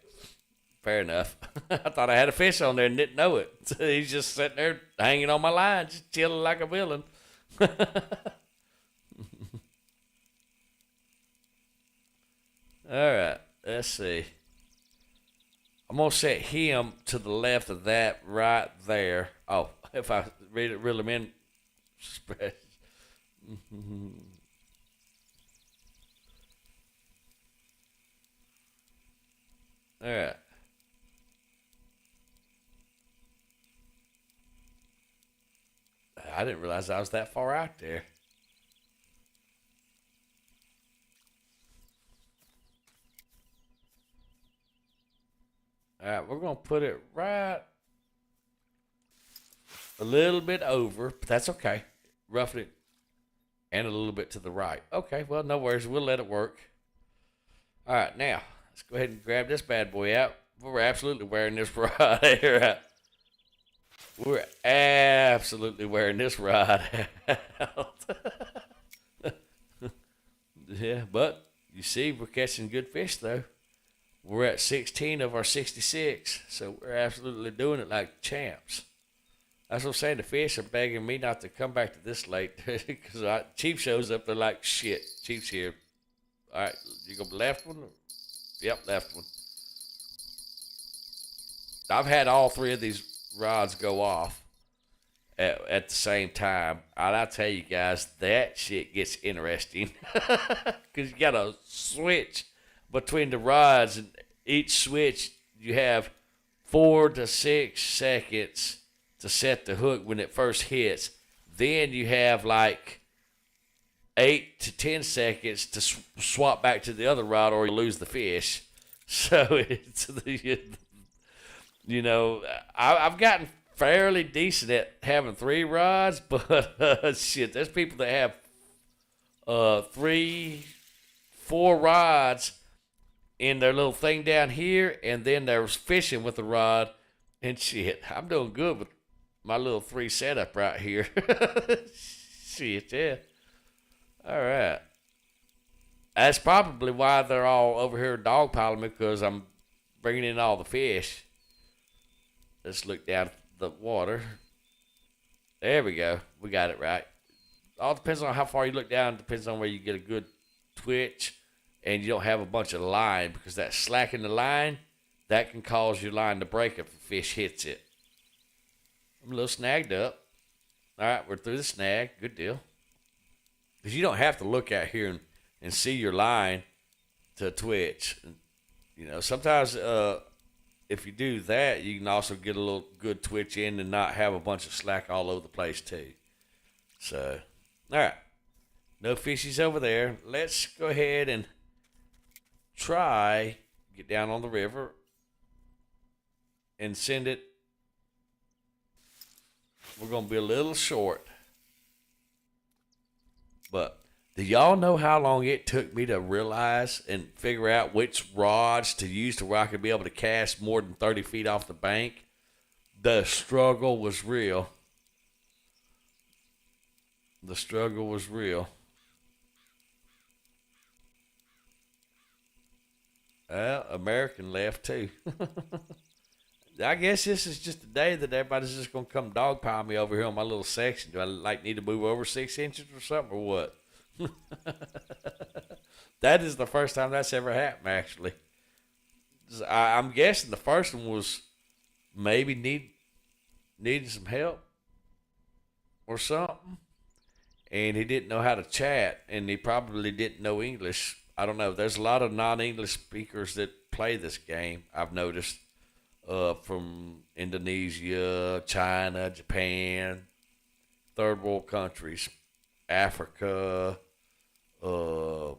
fair enough. I thought I had a fish on there and didn't know it. So he's just sitting there hanging on my line, just chilling like a villain. All right, let's see. I'm gonna set him to the left of that right there. Oh, if I reel him in, spread. All right. I didn't realize I was that far out there. All right, we're gonna put it right a little bit over, but that's okay. Roughly and a little bit to the right. Okay, well, no worries. We'll let it work. All right, now let's go ahead and grab this bad boy out. We're absolutely wearing this rod here out. We're absolutely wearing this rod out. Yeah, but you see, we're catching good fish though. We're at 16 of our 66, so we're absolutely doing it like champs. That's what I'm saying. The fish are begging me not to come back to this late because Chief shows up. They're like, shit, Chief's here. All right, you go left one? Yep, left one. I've had all three of these rods go off at the same time. And I tell you guys, that shit gets interesting because you got to switch between the rods, and each switch you have 4 to 6 seconds to set the hook when it first hits. Then you have like 8 to 10 seconds to swap back to the other rod, or you lose the fish. So it's I've gotten fairly decent at having 3 rods, but shit, there's people that have 3, 4 rods in their little thing down here, and then there's fishing with the rod, and shit, I'm doing good with my little 3 setup right here. Shit, yeah. All right. That's probably why they're all over here dogpiling me, because I'm bringing in all the fish. Let's look down at the water. There we go. We got it right. All depends on how far you look down. Depends on where you get a good twitch and you don't have a bunch of line, because that slack in the line, that can cause your line to break if the fish hits it. I'm a little snagged up. All right, we're through the snag. Good deal. Because you don't have to look out here and see your line to twitch. Sometimes if you do that, you can also get a little good twitch in and not have a bunch of slack all over the place too. So, all right. No fishies over there. Let's go ahead and try get down on the river and send it. We're going to be a little short. But do y'all know how long it took me to realize and figure out which rods to use to where I could be able to cast more than 30 feet off the bank? The struggle was real. The struggle was real. Well, American left too. I guess this is just a day that everybody's just going to come dogpile me over here on my little section. Do I need to move over 6 inches or something, or what? That is the first time that's ever happened, actually. I'm guessing the first one was maybe needing some help. or something, and he didn't know how to chat, and he probably didn't know English. I don't know. There's a lot of non-English speakers that play this game. I've noticed from Indonesia, China, Japan, third world countries, Africa, uh,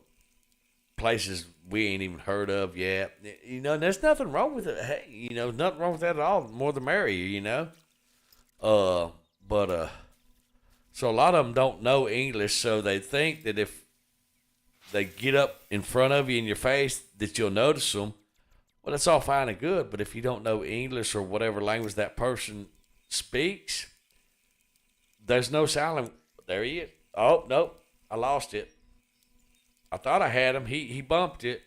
places we ain't even heard of yet. And there's nothing wrong with it. Hey, nothing wrong with that at all. More the merrier. Uh, but so a lot of them don't know English, so they think that if they get up in front of you in your face, that you'll notice them. Well, that's all fine and good, but if you don't know English or whatever language that person speaks, there's no sound. There he is. Oh, nope. I lost it. I thought I had him. He bumped it.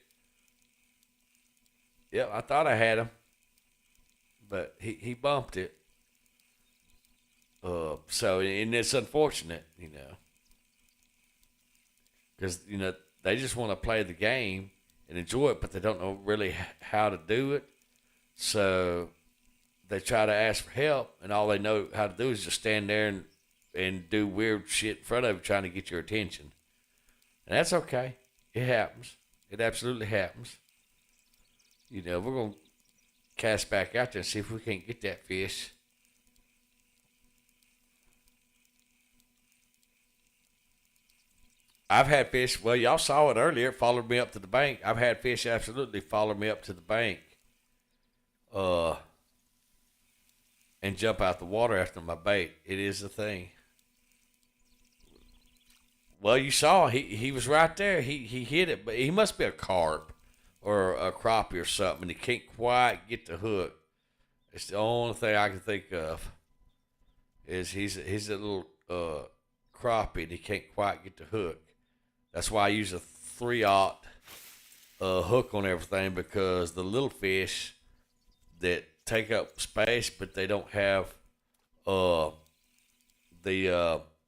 Yep, I thought I had him. But he bumped it. So, and it's unfortunate, because, they just want to play the game and enjoy it, but they don't know really how to do it. So they try to ask for help, and all they know how to do is just stand there and do weird shit in front of you trying to get your attention. And that's okay. It happens. It absolutely happens. We're going to cast back out there and see if we can't get that fish. I've had fish, well, y'all saw it earlier, it followed me up to the bank. I've had fish absolutely follow me up to the bank and jump out the water after my bait. It is a thing. Well, you saw he was right there. He hit it, but he must be a carp or a crappie or something. And he can't quite get the hook. It's the only thing I can think of is he's a little crappie and he can't quite get the hook. That's why I use a 3/0 hook on everything, because the little fish that take up space but they don't have the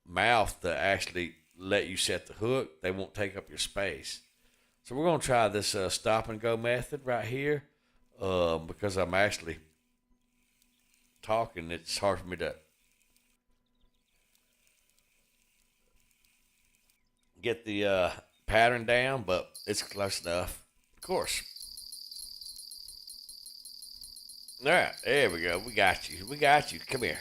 mouth to actually let you set the hook, they won't take up your space. So we're going to try this stop and go method right here, because I'm actually talking. It's hard for me to get the pattern down, but it's close enough. Of course. All right, there we go. We got you. Come here.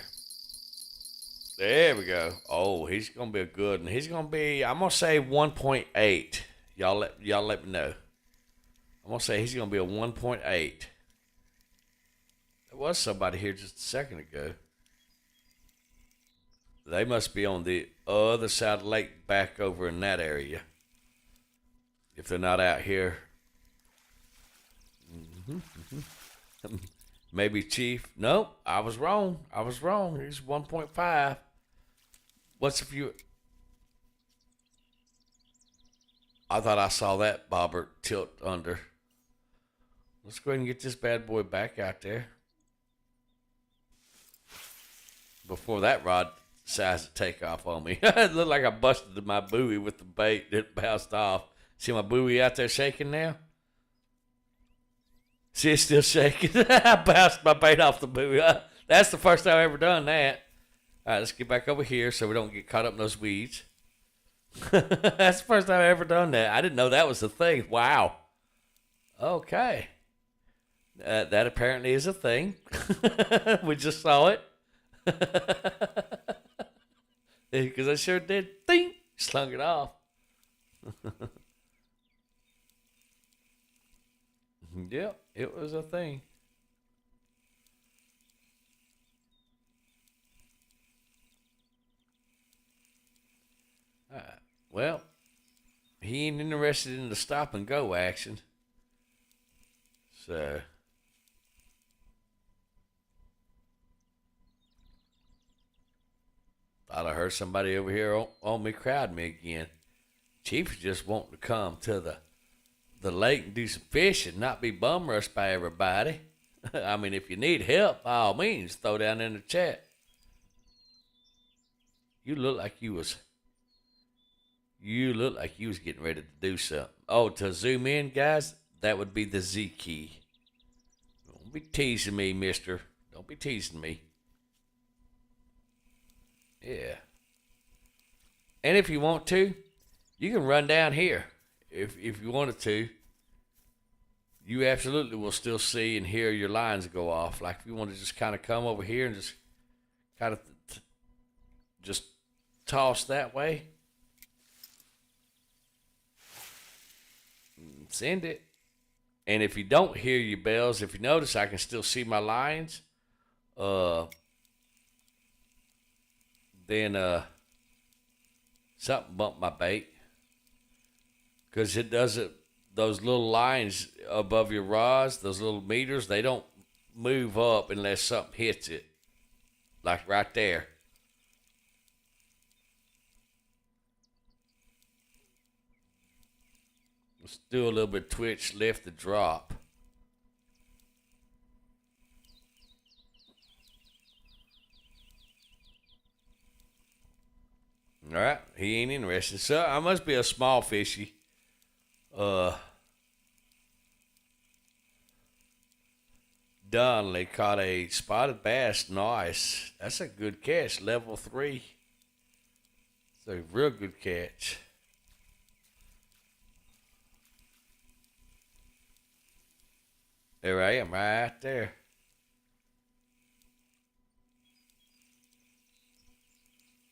There we go. Oh, he's gonna be a good one. He's gonna be, I'm gonna say 1.8. Y'all let me know. I'm gonna say he's gonna be a 1.8. There was somebody here just a second ago. They must be on the other side of the lake, back over in that area. If they're not out here. Maybe Chief. Nope, I was wrong. He's 1.5. What's if you... I thought I saw that bobber tilt under. Let's go ahead and get this bad boy back out there before that rod decides to take off on me. It looked like I busted my buoy with the bait that bounced off. See my buoy out there shaking now? See, it's still shaking. I bounced my bait off the buoy. That's the first time I've ever done that. All right, let's get back over here so we don't get caught up in those weeds. That's the first time I've ever done that. I didn't know that was a thing. Wow. Okay. That apparently is a thing. We just saw it. Because I sure did. Ding! Slung it off. Yep, it was a thing. Well, he ain't interested in the stop and go action. So, thought I heard somebody over here on me crowd me again. Chief just wanting to come to the lake and do some fishing, not be bum rushed by everybody. I mean, if you need help, by all means, throw down in the chat. You look like you was getting ready to do something. Oh, to zoom in, guys, that would be the Z key. Don't be teasing me, mister. Don't be teasing me. Yeah. And if you want to, you can run down here. If you wanted to, you absolutely will still see and hear your lines go off. Like if you want to just kind of come over here and just kind of just toss that way, send it. And if you don't hear your bells, if you notice, I can still see my lines. Then something bumped my bait, because it doesn't. Those little lines above your rods, those little meters, they don't move up unless something hits it, like right there. Let's do a little bit of twitch, lift, the drop. All right, he ain't interested. So I must be a small fishy. Donnelly caught a spotted bass. Nice. That's a good catch. Level 3. It's a real good catch. There I am, right there.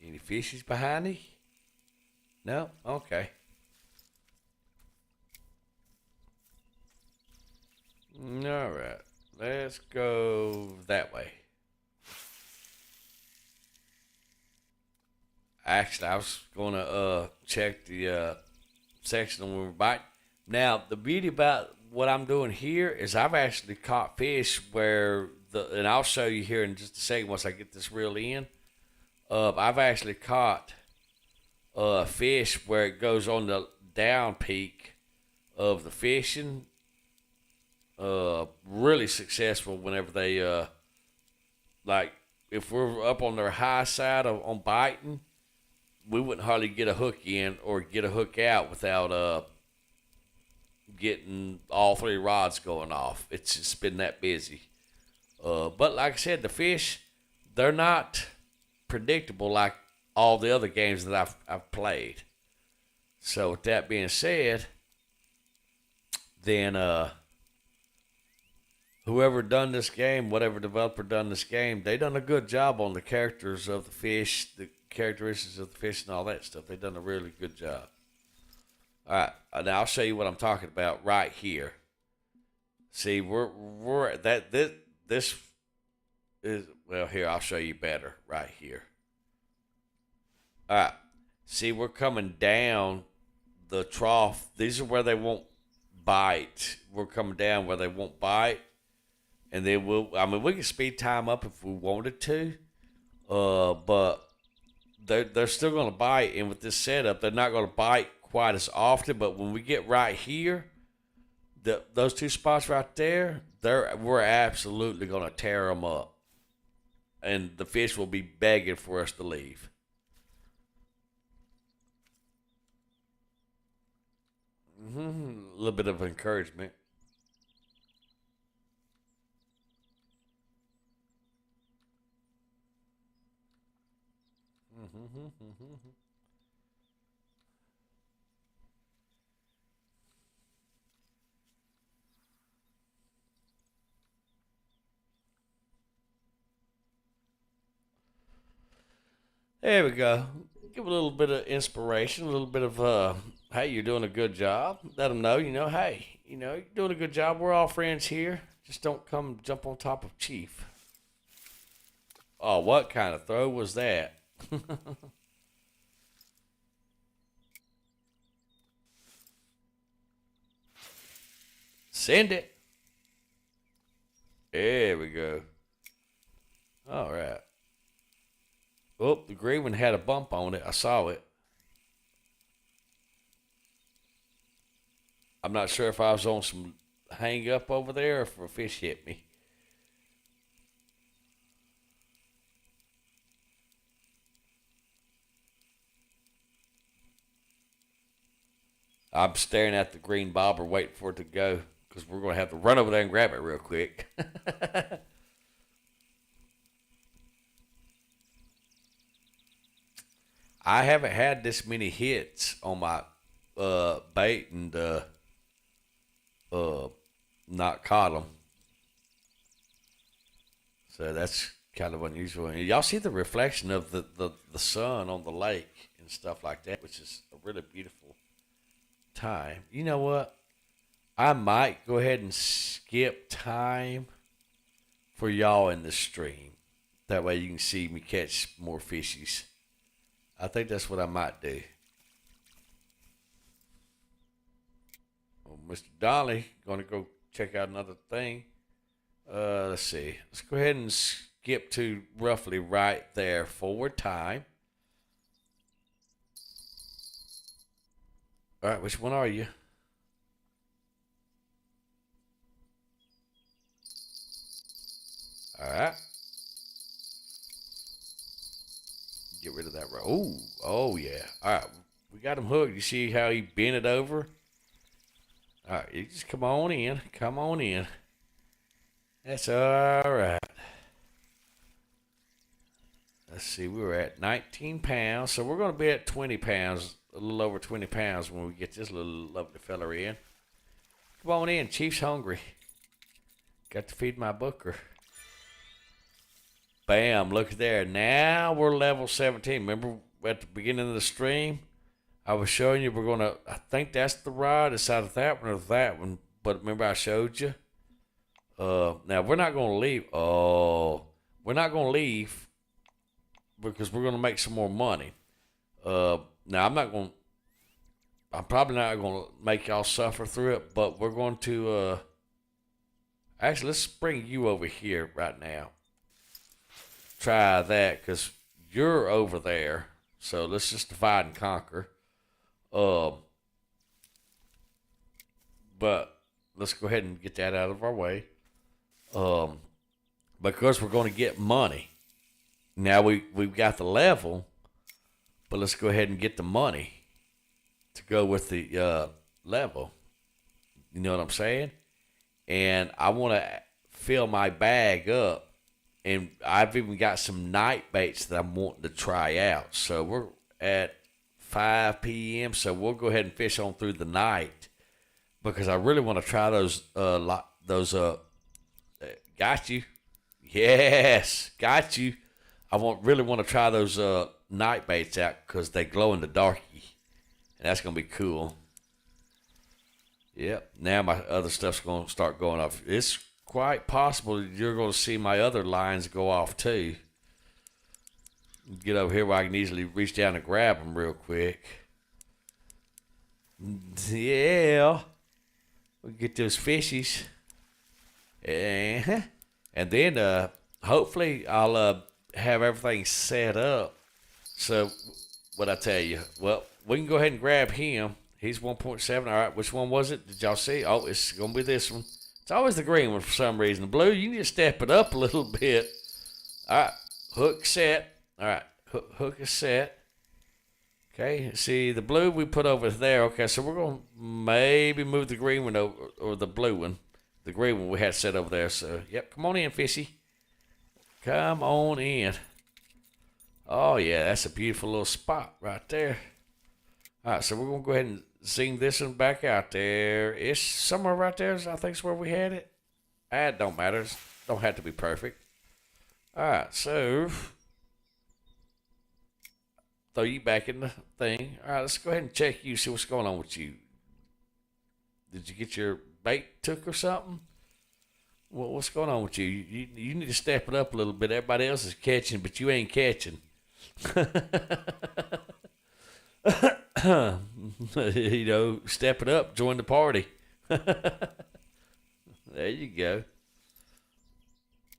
Any fishes behind me? No? Okay. All right. Let's go that way. Actually, I was going to check the section when we're biting. Now, the beauty about what I'm doing here is I've actually caught fish where and I'll show you here in just a second once I get this reel in. I've actually caught fish where it goes on the down peak of the fishing. Really successful whenever they like if we're up on their high side on biting, we wouldn't hardly get a hook in or get a hook out without getting all 3 rods going off. It's just been that busy. But like I said, the fish, they're not predictable like all the other games that I've played. So with that being said, then whoever done this game, whatever developer done this game, they done a good job on the characters of the fish, the characteristics of the fish and all that stuff. They done a really good job. All right, now I'll show you what I'm talking about right here. See, we're that this is, well, here I'll show you better right here. All right, see, we're coming down the trough. These are where they won't bite. We're coming down where they won't bite, and then we can speed time up if we wanted to, but they're still going to bite. And with this setup, they're not going to bite quite as often. But when we get right here, those 2 spots right there, we're absolutely going to tear them up, and the fish will be begging for us to leave. A little bit of encouragement. There we go. Give a little bit of inspiration, a little bit of hey, you're doing a good job. Let them know, hey, you're doing a good job. We're all friends here. Just don't come jump on top of Chief. Oh, what kind of throw was that? Send it. There we go. All right. Oh, the green one had a bump on it. I saw it. I'm not sure if I was on some hang up over there or if a fish hit me. I'm staring at the green bobber waiting for it to go because we're going to have to run over there and grab it real quick. I haven't had this many hits on my bait and uh, not caught them. So that's kind of unusual. And y'all see the reflection of the sun on the lake and stuff like that, which is a really beautiful time. You know what? I might go ahead and skip time for y'all in the stream. That way you can see me catch more fishies. I think that's what I might do. Well, Mr. Dolly, going to go check out another thing. Let's see. Let's go ahead and skip to roughly right there forward time. All right, which one are you? All right. Get rid of that rope. Oh yeah. All right, we got him hooked. You see how he bent it over? All right, you just come on in. Come on in. That's all right. Let's see, we were at 19 pounds, so we're going to be at 20 pounds, a little over 20 pounds when we get this little lovely fella in. Come on in, Chief's hungry. Got to feed my booker. Bam, look there. Now we're level 17. Remember at the beginning of the stream, I was showing you we're going to, I think that's the rod. It's out of that one or that one. But remember I showed you? Now we're not going to leave. Oh, we're not going to leave because we're going to make some more money. Now I'm probably not going to make y'all suffer through it, but we're going to, actually let's bring you over here right now. Try that because you're over there. So let's just divide and conquer. But let's go ahead and get that out of our way. Because we're going to get money. Now we've got the level, but let's go ahead and get the money to go with the level. You know what I'm saying? And I want to fill my bag up. And I've even got some night baits that I'm wanting to try out. So we're at 5 p.m. So we'll go ahead and fish on through the night because I really want to try those. Got you. Yes, got you. Really want to try those night baits out because they glow in the darky, and that's gonna be cool. Yep. Now my other stuff's gonna start going off. It's quite possible you're going to see my other lines go off too. Get over here where I can easily reach down and grab them real quick. Yeah. We'll get those fishies. And then hopefully I'll have everything set up. So what I tell you? Well, we can go ahead and grab him. He's 1.7. All right, which one was it? Did y'all see? Oh, it's going to be this one. It's always the green one for some reason. The blue, you need to step it up a little bit. All right, hook set. All right, hook is set. Okay, see the blue we put over there. Okay, so we're going to maybe move the green one over, or the blue one. The green one we had set over there. So, yep, come on in, fishy. Come on in. Oh, yeah, that's a beautiful little spot right there. All right, so we're going to go ahead and zing this one back out there. It's somewhere right there. I think it's where we had it. It don't matter. It don't have to be perfect. All right, so throw you back in the thing. All right, let's go ahead and check you, see what's going on with you. Did you get your bait took or something? What's going on with you? You need to step it up a little bit. Everybody else is catching, but you ain't catching. You know, step it up, join the party. There you go.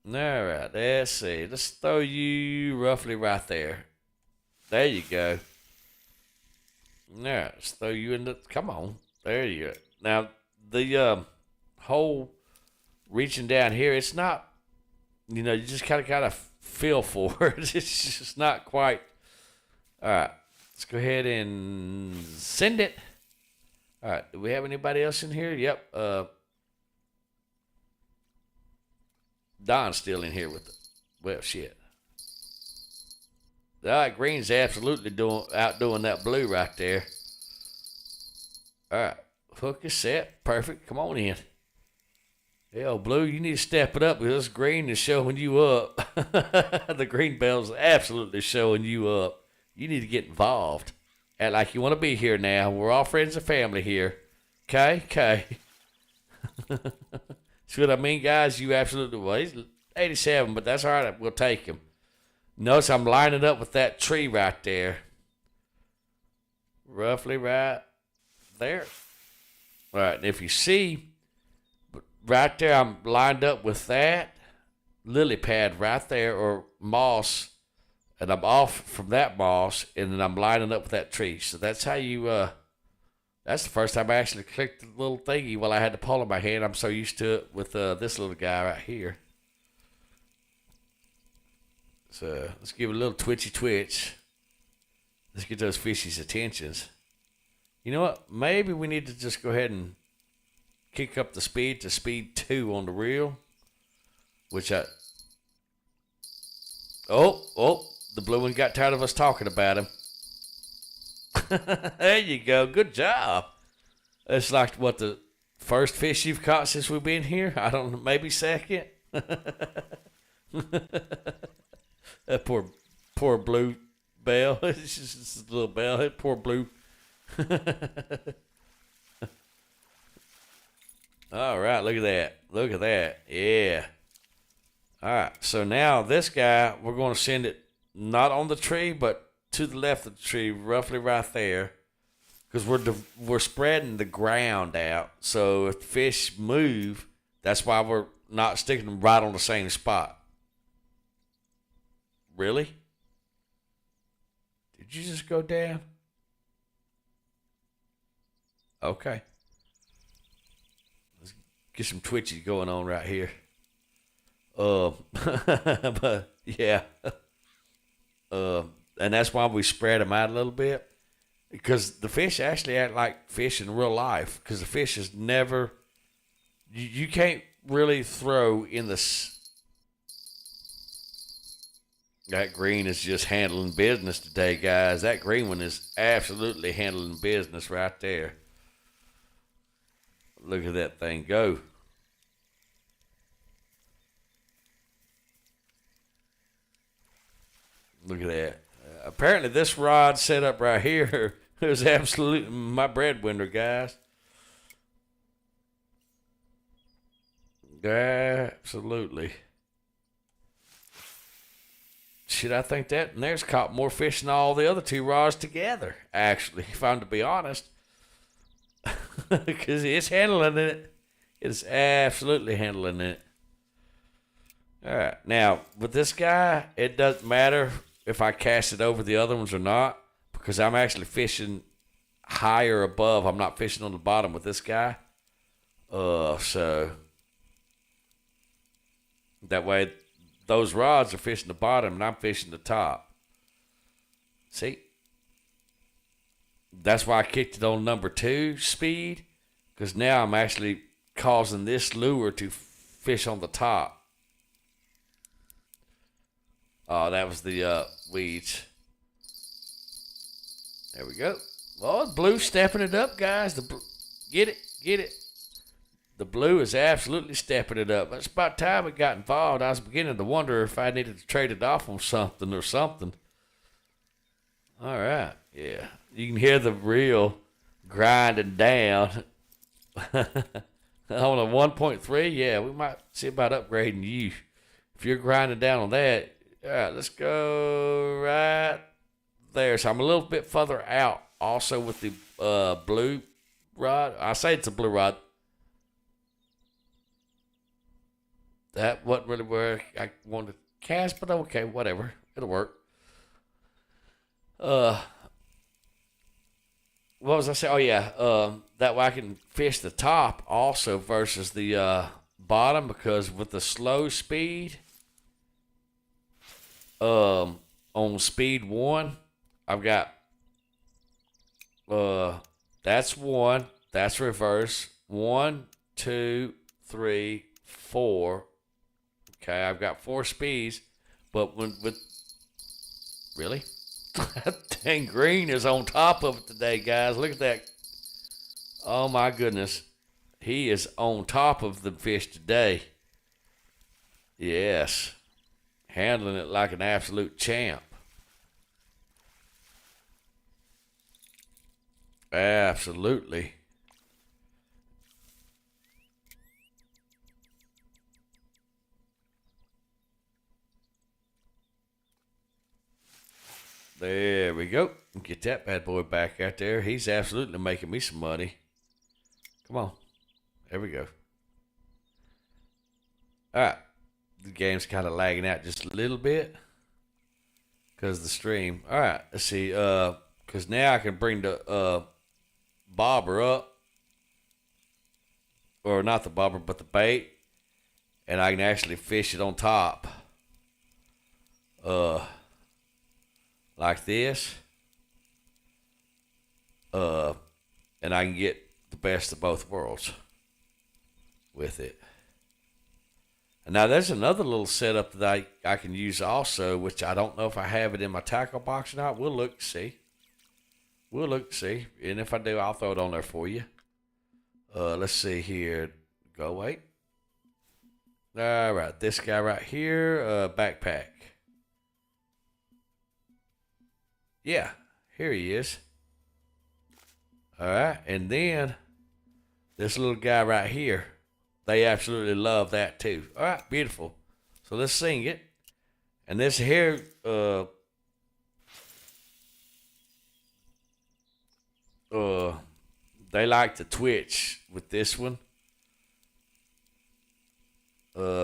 All right, let's see. Let's throw you roughly right there. There you go. All right, let's throw you in the. Come on, there you go. Now the hole reaching down here, it's not. You know, you just kind of feel for it. It's just not quite. All right. Let's go ahead and send it. All right. Do we have anybody else in here? Yep. Don's still in here with it. Well, shit. All right, green's absolutely outdoing that blue right there. All right, hook is set. Perfect. Come on in. Hell, blue, you need to step it up because green is showing you up. The green bell's absolutely showing you up. You need to get involved. Act like you want to be here now. We're all friends and family here. Okay. See what I mean, guys? You absolutely, well, he's 87, but that's all right. We'll take him. Notice I'm lining up with that tree right there. Roughly right there. All right, and if you see, right there, I'm lined up with that lily pad right there, or moss, and I'm off from that moss, and then I'm lining up with that tree. So that's how you, that's the first time I actually clicked the little thingy while I had the pole in my hand. I'm so used to it with this little guy right here. So let's give it a little twitchy twitch. Let's get those fishies' attentions. You know what? Maybe we need to just go ahead and kick up the speed to speed 2 on the reel. Which I... Oh, the blue one got tired of us talking about him. There you go. Good job. It's like, what, the first fish you've caught since we've been here? I don't know, maybe second? That poor blue bell. It's just a little bell. That poor blue. All right, look at that. Look at that. Yeah. All right, so now this guy, we're going to send it not on the tree, but to the left of the tree, roughly right there, because we're spreading the ground out. So if the fish move, that's why we're not sticking them right on the same spot. Really? Did you just go down? Okay. Let's get some twitches going on right here. But yeah. And that's why we spread them out a little bit. Because the fish actually act like fish in real life. Because the fish is never... You can't really throw in the... That green is just handling business today, guys. That green one is absolutely handling business right there. Look at that thing go. Look at that. Apparently this rod setup right here is absolutely my breadwinner, guys. Absolutely. Shit, I think that and there's caught more fish than all the other 2 rods together, actually, if I'm to be honest. Because it's handling it. It's absolutely handling it. All right. Now, with this guy, it doesn't matter if I cast it over the other ones or not, because I'm actually fishing higher above. I'm not fishing on the bottom with this guy. So that way those rods are fishing the bottom and I'm fishing the top. See? That's why I kicked it on number 2 speed, because now I'm actually causing this lure to fish on the top. Oh, that was the weeds. There we go. Oh, blue stepping it up, guys. Get it. The blue is absolutely stepping it up. It's about time it got involved. I was beginning to wonder if I needed to trade it off on something or something. All right, yeah. You can hear the reel grinding down. On a 1.3, yeah, we might see about upgrading you. If you're grinding down on that, all right, let's go right there. So I'm a little bit further out also with the blue rod. I say it's a blue rod. That wasn't really where I wanted to cast, but okay, whatever. It'll work. What was I saying? Oh, yeah. That way I can fish the top also versus the bottom, because with the slow speed, on speed 1, I've got, that's 1, that's reverse, 1, 2, 3, 4. Okay, I've got 4 speeds, but with Really? That dang green is on top of it today, guys. Look at that. Oh my goodness. He is on top of the fish today. Yes. Handling it like an absolute champ. Absolutely. There we go. Get that bad boy back out there. He's absolutely making me some money. Come on. There we go. All right. The game's kind of lagging out just a little bit because of the stream. All right. Let's see. Because now I can bring the bobber up. Or not the bobber, but the bait. And I can actually fish it on top. Like this. And I can get the best of both worlds with it. And now there's another little setup that I can use also, which I don't know if I have it in my tackle box or not. We'll look to see. We'll look to see. And if I do, I'll throw it on there for you. Let's see here. Go wait. All right, this guy right here, backpack. Yeah, here he is. All right, and then this little guy right here. They absolutely love that too. All right, beautiful. So let's sing it. And this here, they like to twitch with this one.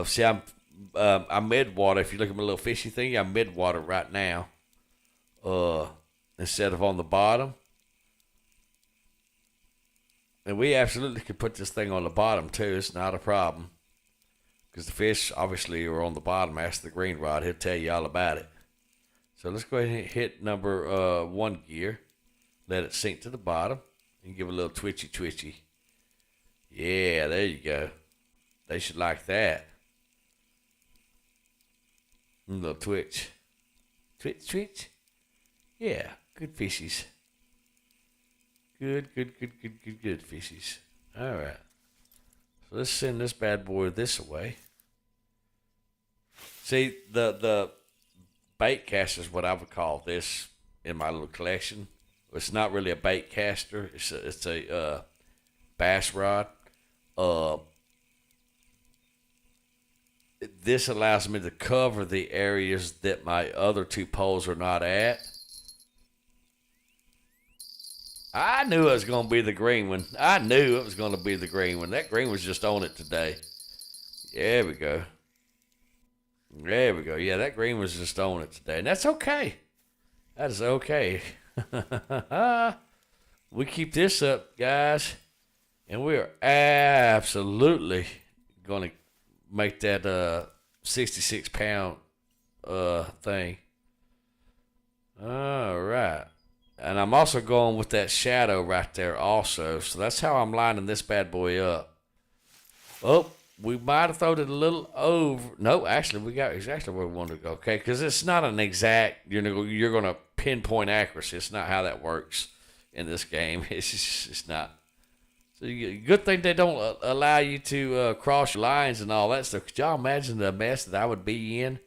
See, I'm mid-water. If you look at my little fishy thing, I'm mid-water right now. Instead of on the bottom. And we absolutely could put this thing on the bottom too. It's not a problem. Because the fish obviously are on the bottom. Ask the green rod. He'll tell you all about it. So let's go ahead and hit number 1 gear. Let it sink to the bottom. And give it a little twitchy. Yeah, there you go. They should like that. A little twitch. Twitch. Yeah, good fishies. Good fishies. All right. So let's send this bad boy this way. See, the bait caster is what I would call this in my little collection. It's not really a bait caster. It's a bass rod. This allows me to cover the areas that my other two poles are not at. I knew it was going to be the green one. That green was just on it today. There we go. Yeah, that green was just on it today. And that's okay. That is okay. We keep this up, guys. And we are absolutely going to make that 66-pound thing. All right. And I'm also going with that shadow right there also. So that's how I'm lining this bad boy up. Oh, we might have thrown it a little over. No, actually, we got exactly where we wanted to go. Okay, because it's not an exact, you're going to pinpoint accuracy. It's not how that works in this game. It's not. So good thing they don't allow you to cross your lines and all that stuff. Could y'all imagine the mess that I would be in?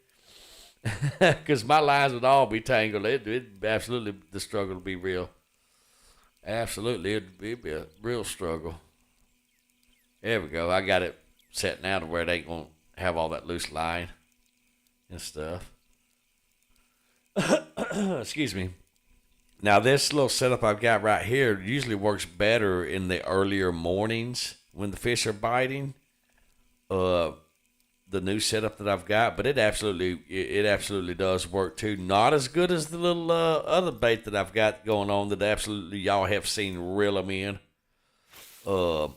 Because my lines would all be tangled. It'd absolutely, the struggle would be real. Absolutely, it'd be a real struggle. There we go. I got it set now to where it ain't going to have all that loose line and stuff. Excuse me. Now, this little setup I've got right here usually works better in the earlier mornings when the fish are biting. The new setup that I've got, but it absolutely does work too. Not as good as the little other bait that I've got going on that absolutely y'all have seen reel them in. I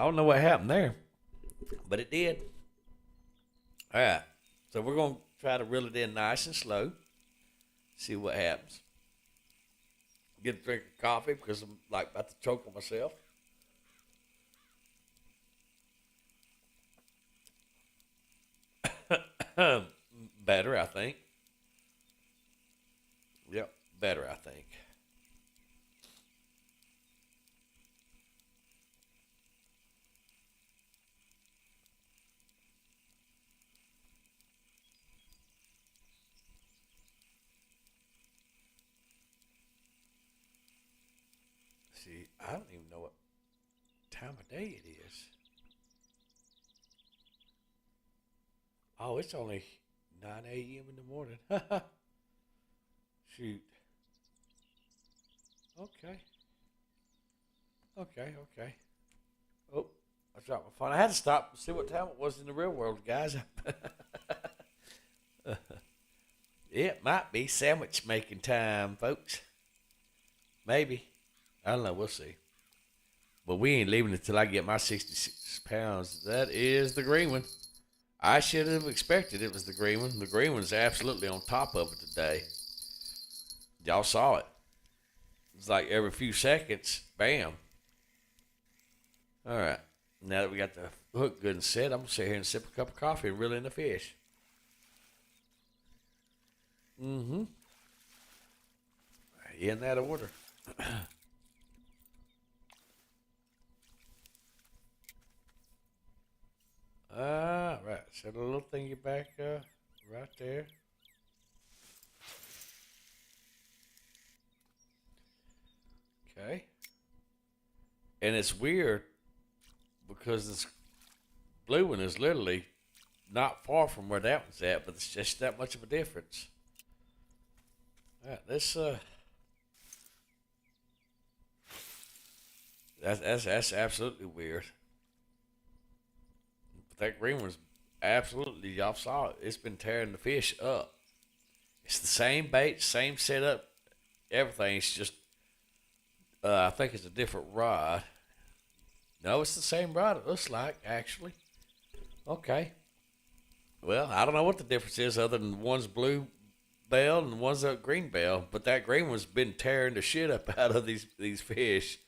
don't know what happened there, but it did. All right, so we're going to try to reel it in nice and slow. See what happens. Get a drink of coffee because I'm like about to choke on myself. Better, I think. Yep, better, I think. See, I don't even know what time of day it is. Oh, it's only 9 a.m. in the morning. Shoot. Okay. Okay. Okay. Oh, I dropped my phone. I had to stop and see what time it was in the real world, guys. It might be sandwich making time, folks. Maybe. I don't know. We'll see. But we ain't leaving until I get my 66 pounds. That is the green one. I should have expected it was the green one. The green one's absolutely on top of it today. Y'all saw it. It's like every few seconds, bam. All right. Now that we got the hook good and set, I'm going to sit here and sip a cup of coffee and reel in the fish. Mm-hmm. In that order. Right. Set a little thingy back right there. Okay. And it's weird because this blue one is literally not far from where that one's at, but it's just that much of a difference. All right, that's absolutely weird. But that green one's absolutely, y'all saw it. It's been tearing the fish up. It's the same bait, same setup, everything. It's just I think it's a different rod. No, it's the same rod. It looks like actually. Okay. Well, I don't know what the difference is other than one's blue bell and one's a green bell, but that green one's been tearing the shit up out of these fish.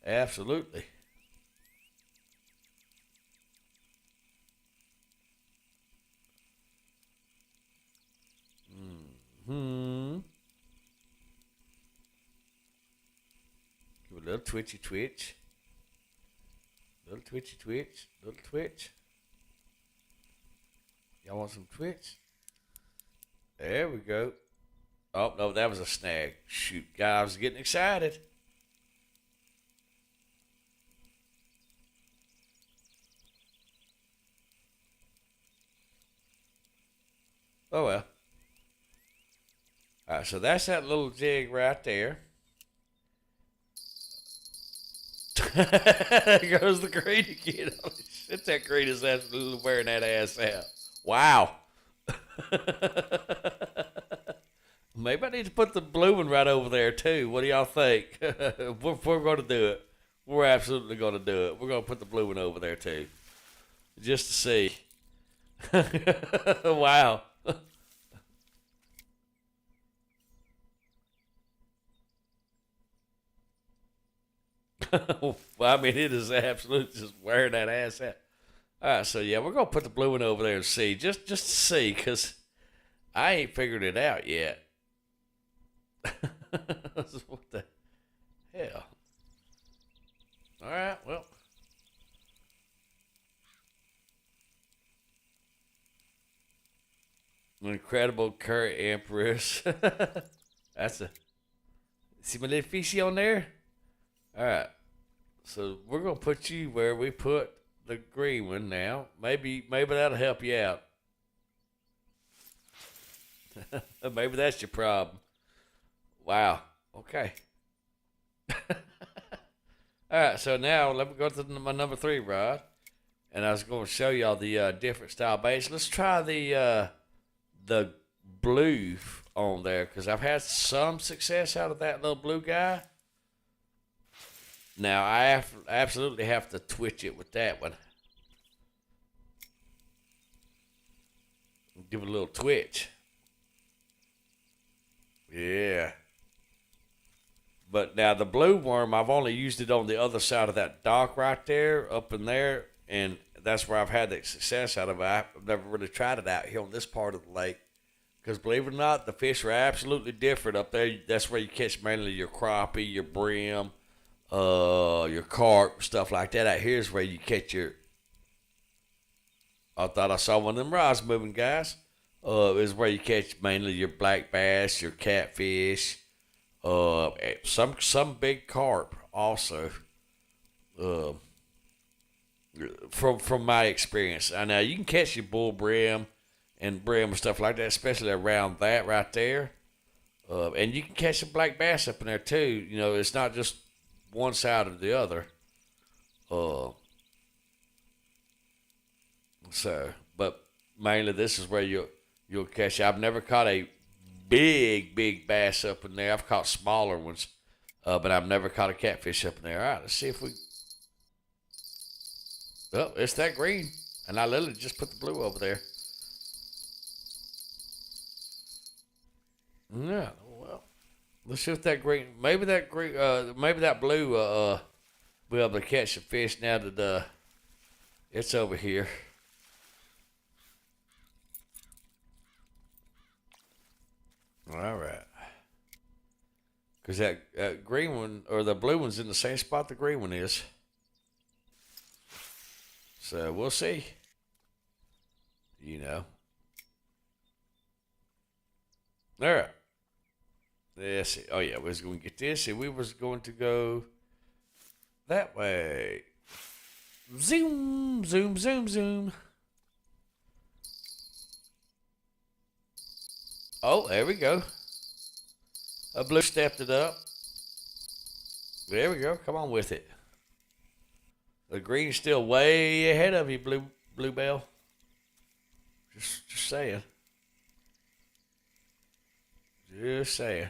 Absolutely. Hmm. Give a little twitchy twitch. Little twitchy twitch. Little twitch. Y'all want some twitch? There we go. Oh, no, that was a snag. Shoot, guy, I was getting excited. Oh, well. All right, so that's that little jig right there. There goes the green again. Holy shit, that green is absolutely wearing that ass out. Wow. Maybe I need to put the blue one right over there too. What do y'all think? We're going to do it. We're absolutely going to do it. We're going to put the blue one over there too, just to see. Wow. Well, I mean, it is absolutely just wearing that ass out. All right, so yeah, we're gonna put the blue one over there and see, just to see, cause I ain't figured it out yet. What the hell? All right, well, incredible curry empress. That's a see my little fishy on there. All right, so we're gonna put you where we put the green one now. Maybe that'll help you out. Maybe that's your problem. Wow. Okay. All right. So now let me go to my number three rod, and I was going to show y'all the different style baits. Let's try the blue on there because I've had some success out of that little blue guy. Now absolutely have to twitch it with that one. Give it a little twitch. Yeah. But now the blue worm, I've only used it on the other side of that dock right there, up in there, and that's where I've had the success out of it. I've never really tried it out here on this part of the lake. Because believe it or not, the fish are absolutely different up there. That's where you catch mainly your crappie, your brim, your carp, stuff like that. Out here is where you catch your. I thought I saw one of them rods moving, guys. Is where you catch mainly your black bass, your catfish, some big carp also. Uh, from my experience, I know you can catch your bull brim and brim and stuff like that, especially around that right there. And you can catch a black bass up in there too. You know, it's not just one side or the other. But mainly this is where you'll catch. I've never caught a big bass up in there. I've caught smaller ones, but I've never caught a catfish up in there. All right, let's see if we. Oh, it's that green, and I literally just put the blue over there. Yeah, well, let's see if that green, maybe that green, maybe that blue, will be able to catch the fish now that it's over here. All right. Because that green one, or the blue one's in the same spot the green one is. So we'll see. You know. All right. Let's see. Oh, yeah, we was going to get this, and we was going to go that way. Zoom, zoom, zoom, zoom. Oh, there we go. A blue stepped it up. There we go. Come on with it. The green's still way ahead of you, Bluebell. Just saying. Just saying.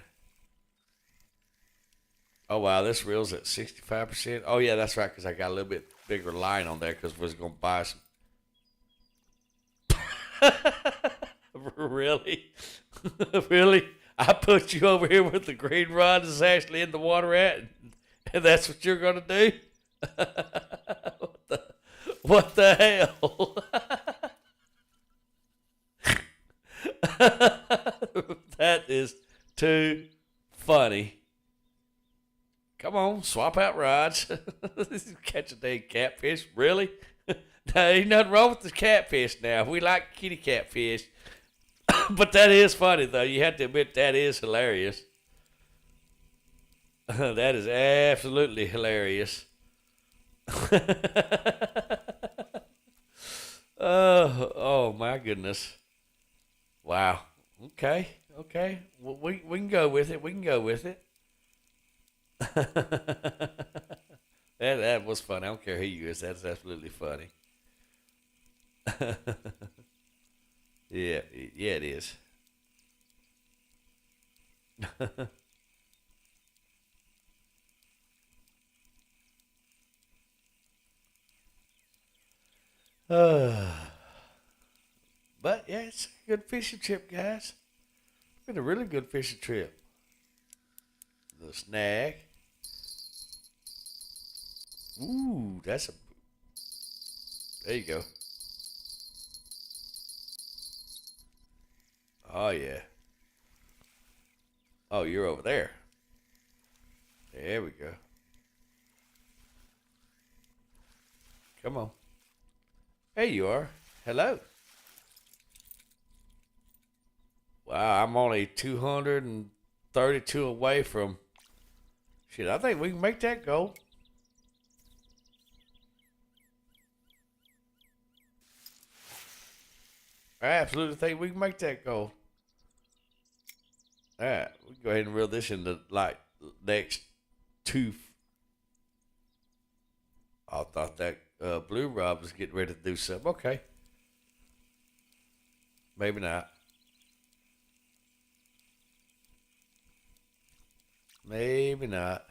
Oh, wow, this reel's at 65%. Oh, yeah, that's right, because I got a little bit bigger line on there because we was going to buy some. Really? Really? I put you over here with the green rod that's actually in the water at, and that's what you're going to do? What the hell? That is too funny. Come on, swap out rods. Catch a dang catfish. Really? There ain't nothing wrong with the catfish now. We like kitty catfish. But that is funny, though. You have to admit that is hilarious. That is absolutely hilarious. Oh my goodness. Wow. Okay. Well, we can go with it. We can go with it. That was funny. I don't care who you is. That's absolutely funny. Yeah, it is. uh, but yeah, it's a good fishing trip, guys. It's been a really good fishing trip. The snag. Ooh, that's a. There you go. Oh yeah. Oh, you're over there. There we go. Come on. There you are. Hello. Wow, I'm only 232 away from. Shit, I think we can make that goal. I absolutely think we can make that goal. All right, we can go ahead and reel this into like next two. I thought that blue rod was getting ready to do something. Okay. Maybe not. Maybe not.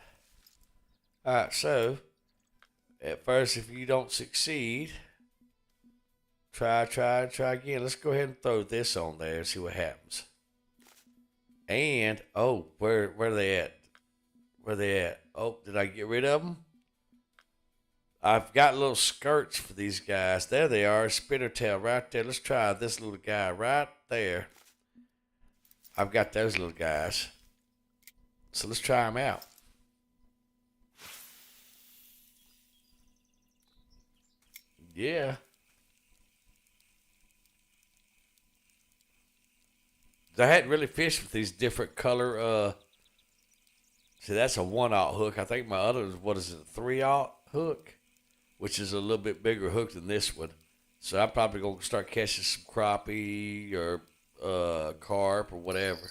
All right, so at first, if you don't succeed, try again. Let's go ahead and throw this on there and see what happens. And oh, where are they at? Where are they at? Oh, did I get rid of them? I've got little skirts for these guys. There they are, spinner tail right there. Let's try this little guy right there. I've got those little guys. So let's try them out. Yeah. I hadn't really fished with these different color. See, that's a 1/0 hook. I think my other is, what is it, a 3/0 hook, which is a little bit bigger hook than this one. So I'm probably gonna start catching some crappie or carp or whatever.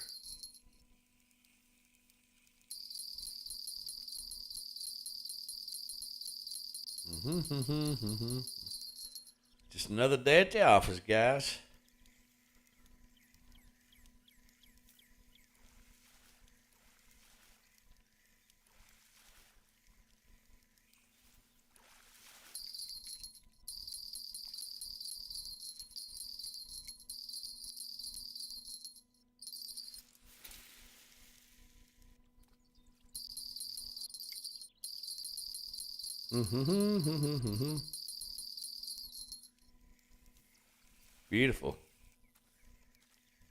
Just another day at the office, guys. Beautiful.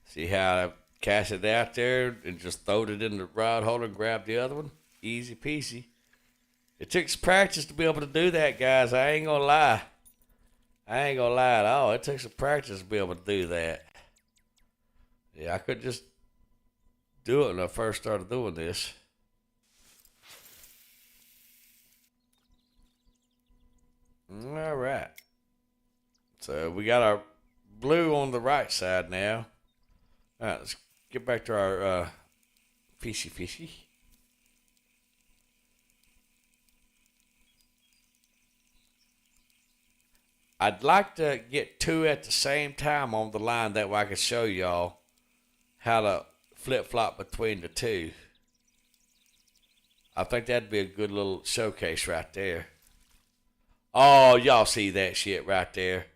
See how I cast it out there and just throwed it in the rod holder and grabbed the other one? Easy peasy. It took some practice to be able to do that, guys. I ain't gonna lie. I ain't gonna lie at all. It took some practice to be able to do that. Yeah, I could just do it when I first started doing this. All right. So we got our blue on the right side now. All right, let's get back to our fishy. I'd like to get two at the same time on the line. That way I can show y'all how to flip flop between the two. I think that'd be a good little showcase right there. Oh, y'all see that shit right there.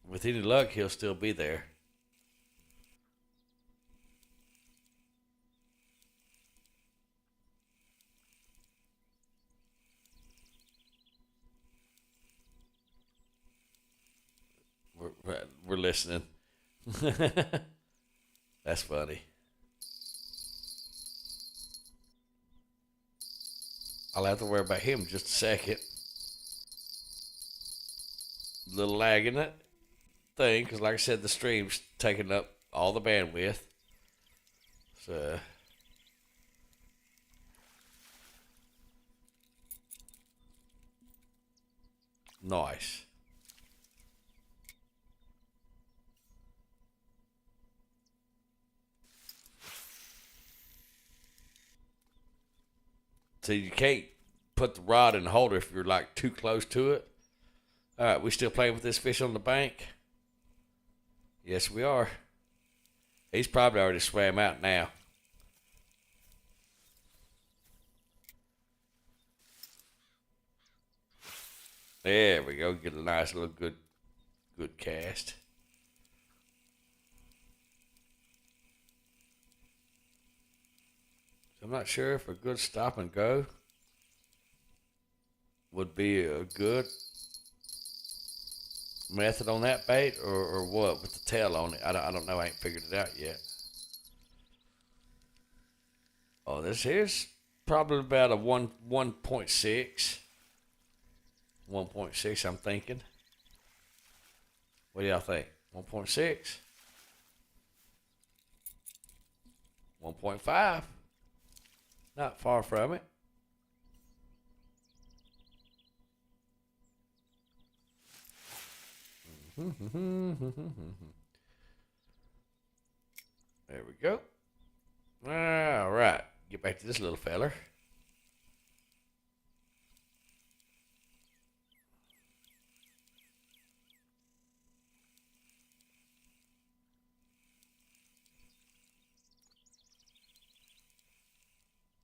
With any luck, he'll still be there. We're listening. That's funny. I'll have to worry about him in just a second. A little lag in that thing, because like I said, the stream's taking up all the bandwidth. So, nice. So you can't put the rod in the holder if you're like too close to it. All right, we still playing with this fish on the bank? Yes, we are. He's probably already swam out now. There we go. Get a nice little good cast. I'm not sure if a good stop and go would be a good method on that bait, or what with the tail on it. I don't know. I ain't figured it out yet. Oh, this here's probably about a 1.6. 1.6, I'm thinking. What do y'all think? 1.6? 1.5? Not far from it. There we go. All right. Get back to this little feller.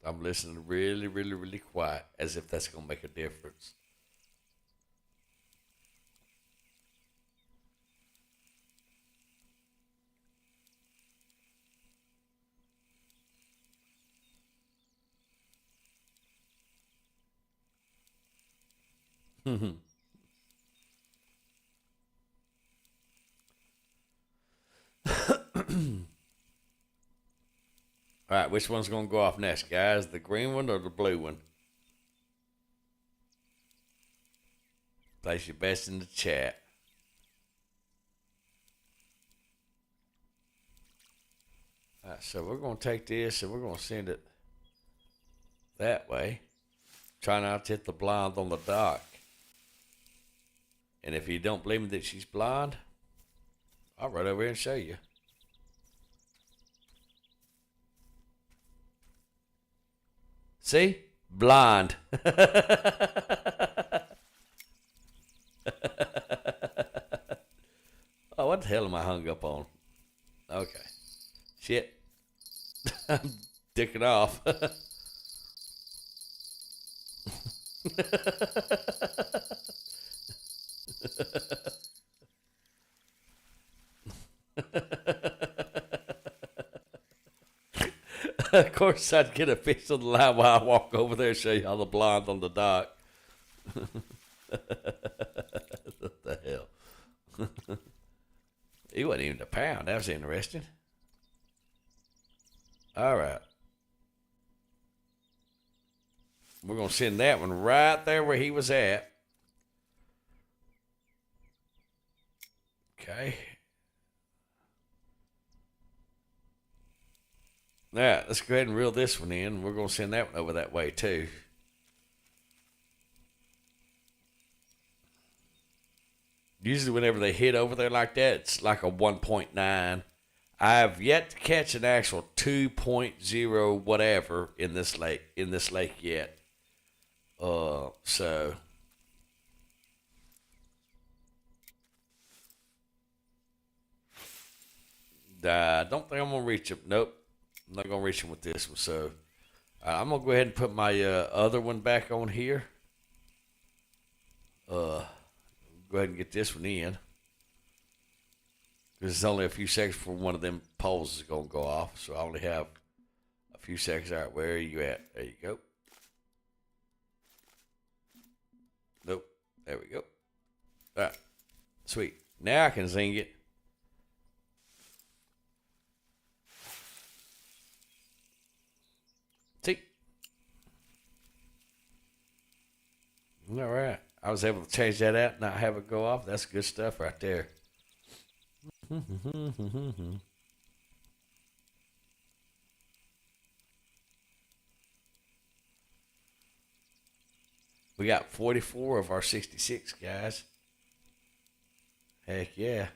I'm listening really quiet, as if that's going to make a difference. All right, which one's going to go off next, guys? The green one or the blue one? Place your best in the chat. All right, so we're going to take this and we're going to send it that way. Try not to hit the blind on the dock. And if you don't believe me that she's blind, I'll run over here and show you. See? Blind. Oh, what the hell am I hung up on? Okay. Shit. I'm dicking off. Of course, I'd get a fish on the line while I walk over there and show you all the blind on the dock. What the hell? He wasn't even a pound. That was interesting. All right. We're going to send that one right there where he was at. Okay. All right, let's go ahead and reel this one in. We're going to send that one over that way too. Usually whenever they hit over there like that, it's like a 1.9. I've yet to catch an actual 2.0 whatever in this lake yet. So I don't think I'm gonna reach him. Nope, I'm not gonna reach him with this one. So I'm gonna go ahead and put my other one back on here. Go ahead and get this one in. There's only a few seconds before one of them poles is gonna go off, so I only have a few seconds. All right, where are you at? There you go. Nope. There we go. All right. Sweet. Now I can zing it. See? All right. I was able to change that out and not have it go off. That's good stuff right there. We got 44 of our 66, guys. Heck yeah.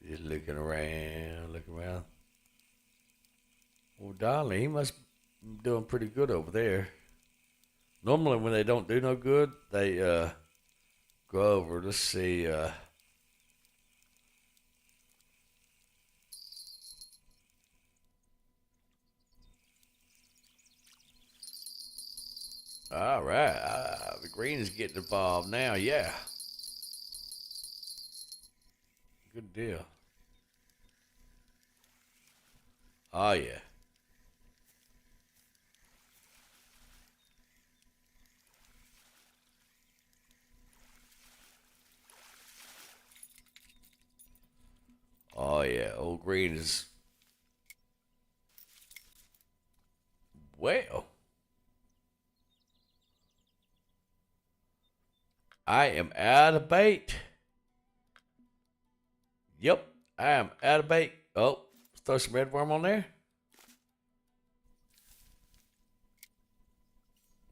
Just looking around. Well, Dolly, he must be doing pretty good over there. Normally when they don't do no good, they go over. Let's see. All right. The green is getting involved now. Yeah. Good deal. Oh, yeah. Oh, yeah. Old green is... Well... I am out of bait. Yep, I am out of bait. Oh, throw some red worm on there.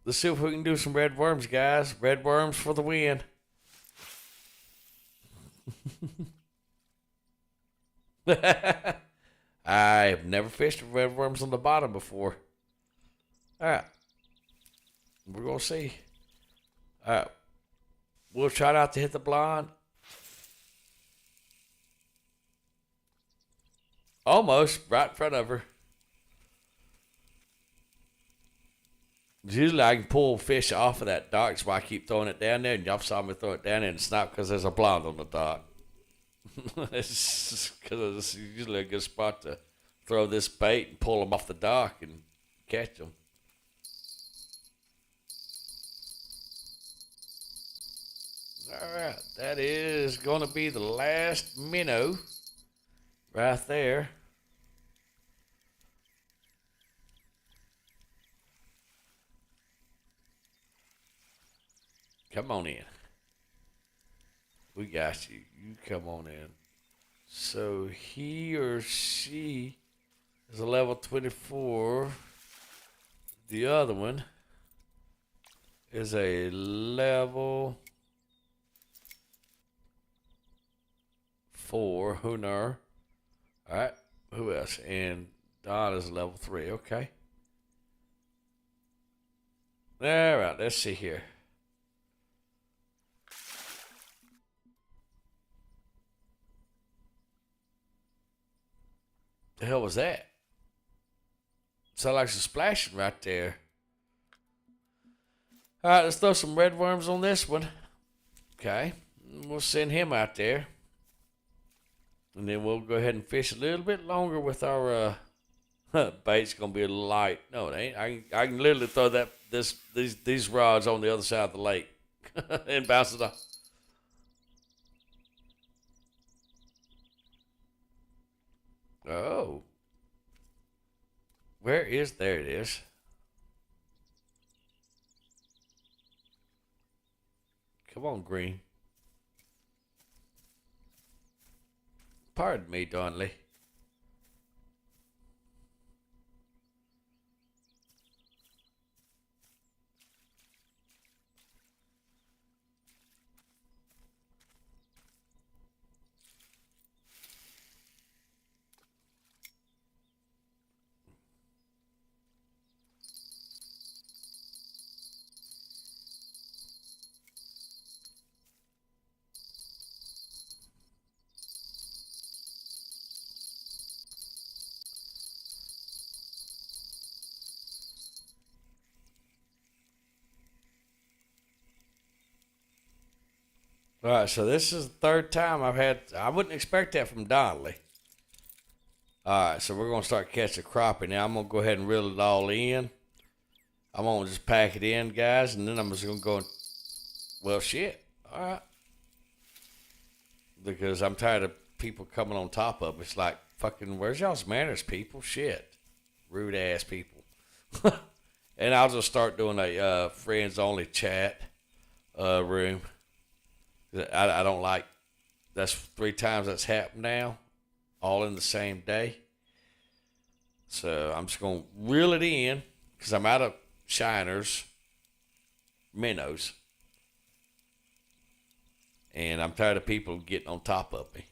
Let's see if we can do some red worms, guys. Red worms for the win. I have never fished with red worms on the bottom before. All right. We're going to see. All right. We'll try not to hit the blind. Almost right in front of her. Usually I can pull fish off of that dock, so I keep throwing it down there, and y'all saw me throw it down there, and it's not because there's a blind on the dock. It's because it's usually a good spot to throw this bait and pull them off the dock and catch them. All right, that is going to be the last minnow right there. Come on in. We got you. You come on in. So he or she is a level 24. The other one is a level 4. Hunar. All right. Who else? And Don is level 3. Okay. All right. Let's see here. The hell was that? Sound like some splashing right there. All right, let's throw some red worms on this one. Okay, we'll send him out there, and then we'll go ahead and fish a little bit longer with our bait's gonna be a little light. No, it ain't. I can literally throw these rods on the other side of the lake and bounce it off. Oh. Where is there it is. Come on, Green. Pardon me, Donley. All right, so this is the third time I've had. I wouldn't expect that from Donley. All right, so we're gonna start catching crappie now. I'm gonna go ahead and reel it all in. I'm gonna just pack it in, guys, and then I'm just gonna go. Well, shit. All right, because I'm tired of people coming on top of me. It's like fucking. Where's y'all's manners, people? Shit, rude ass people. And I'll just start doing a friends only chat room. I don't like. That's 3 times that's happened now, all in the same day. So I'm just gonna reel it in because I'm out of shiners, minnows, and I'm tired of people getting on top of me.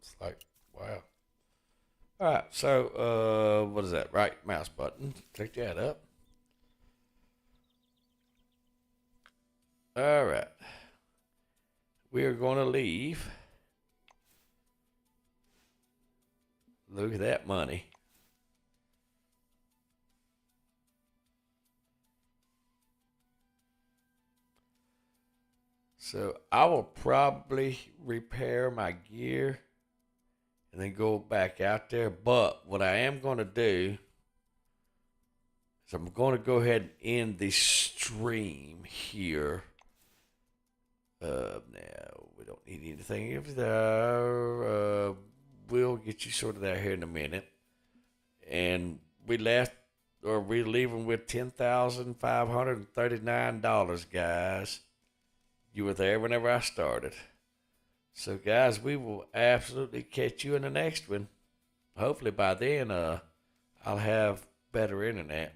It's like, wow. All right, so what is that? Right mouse button. Click that up. All right. We are going to leave. Look at that money. So I will probably repair my gear and then go back out there. But what I am going to do is I'm going to go ahead and end the stream here. Now we don't need anything of there. We'll get you sorted out here in a minute. and we left, or we're leaving with $10,539, guys. You were there whenever I started. So, guys, we will absolutely catch you in the next one. Hopefully by then, I'll have better internet.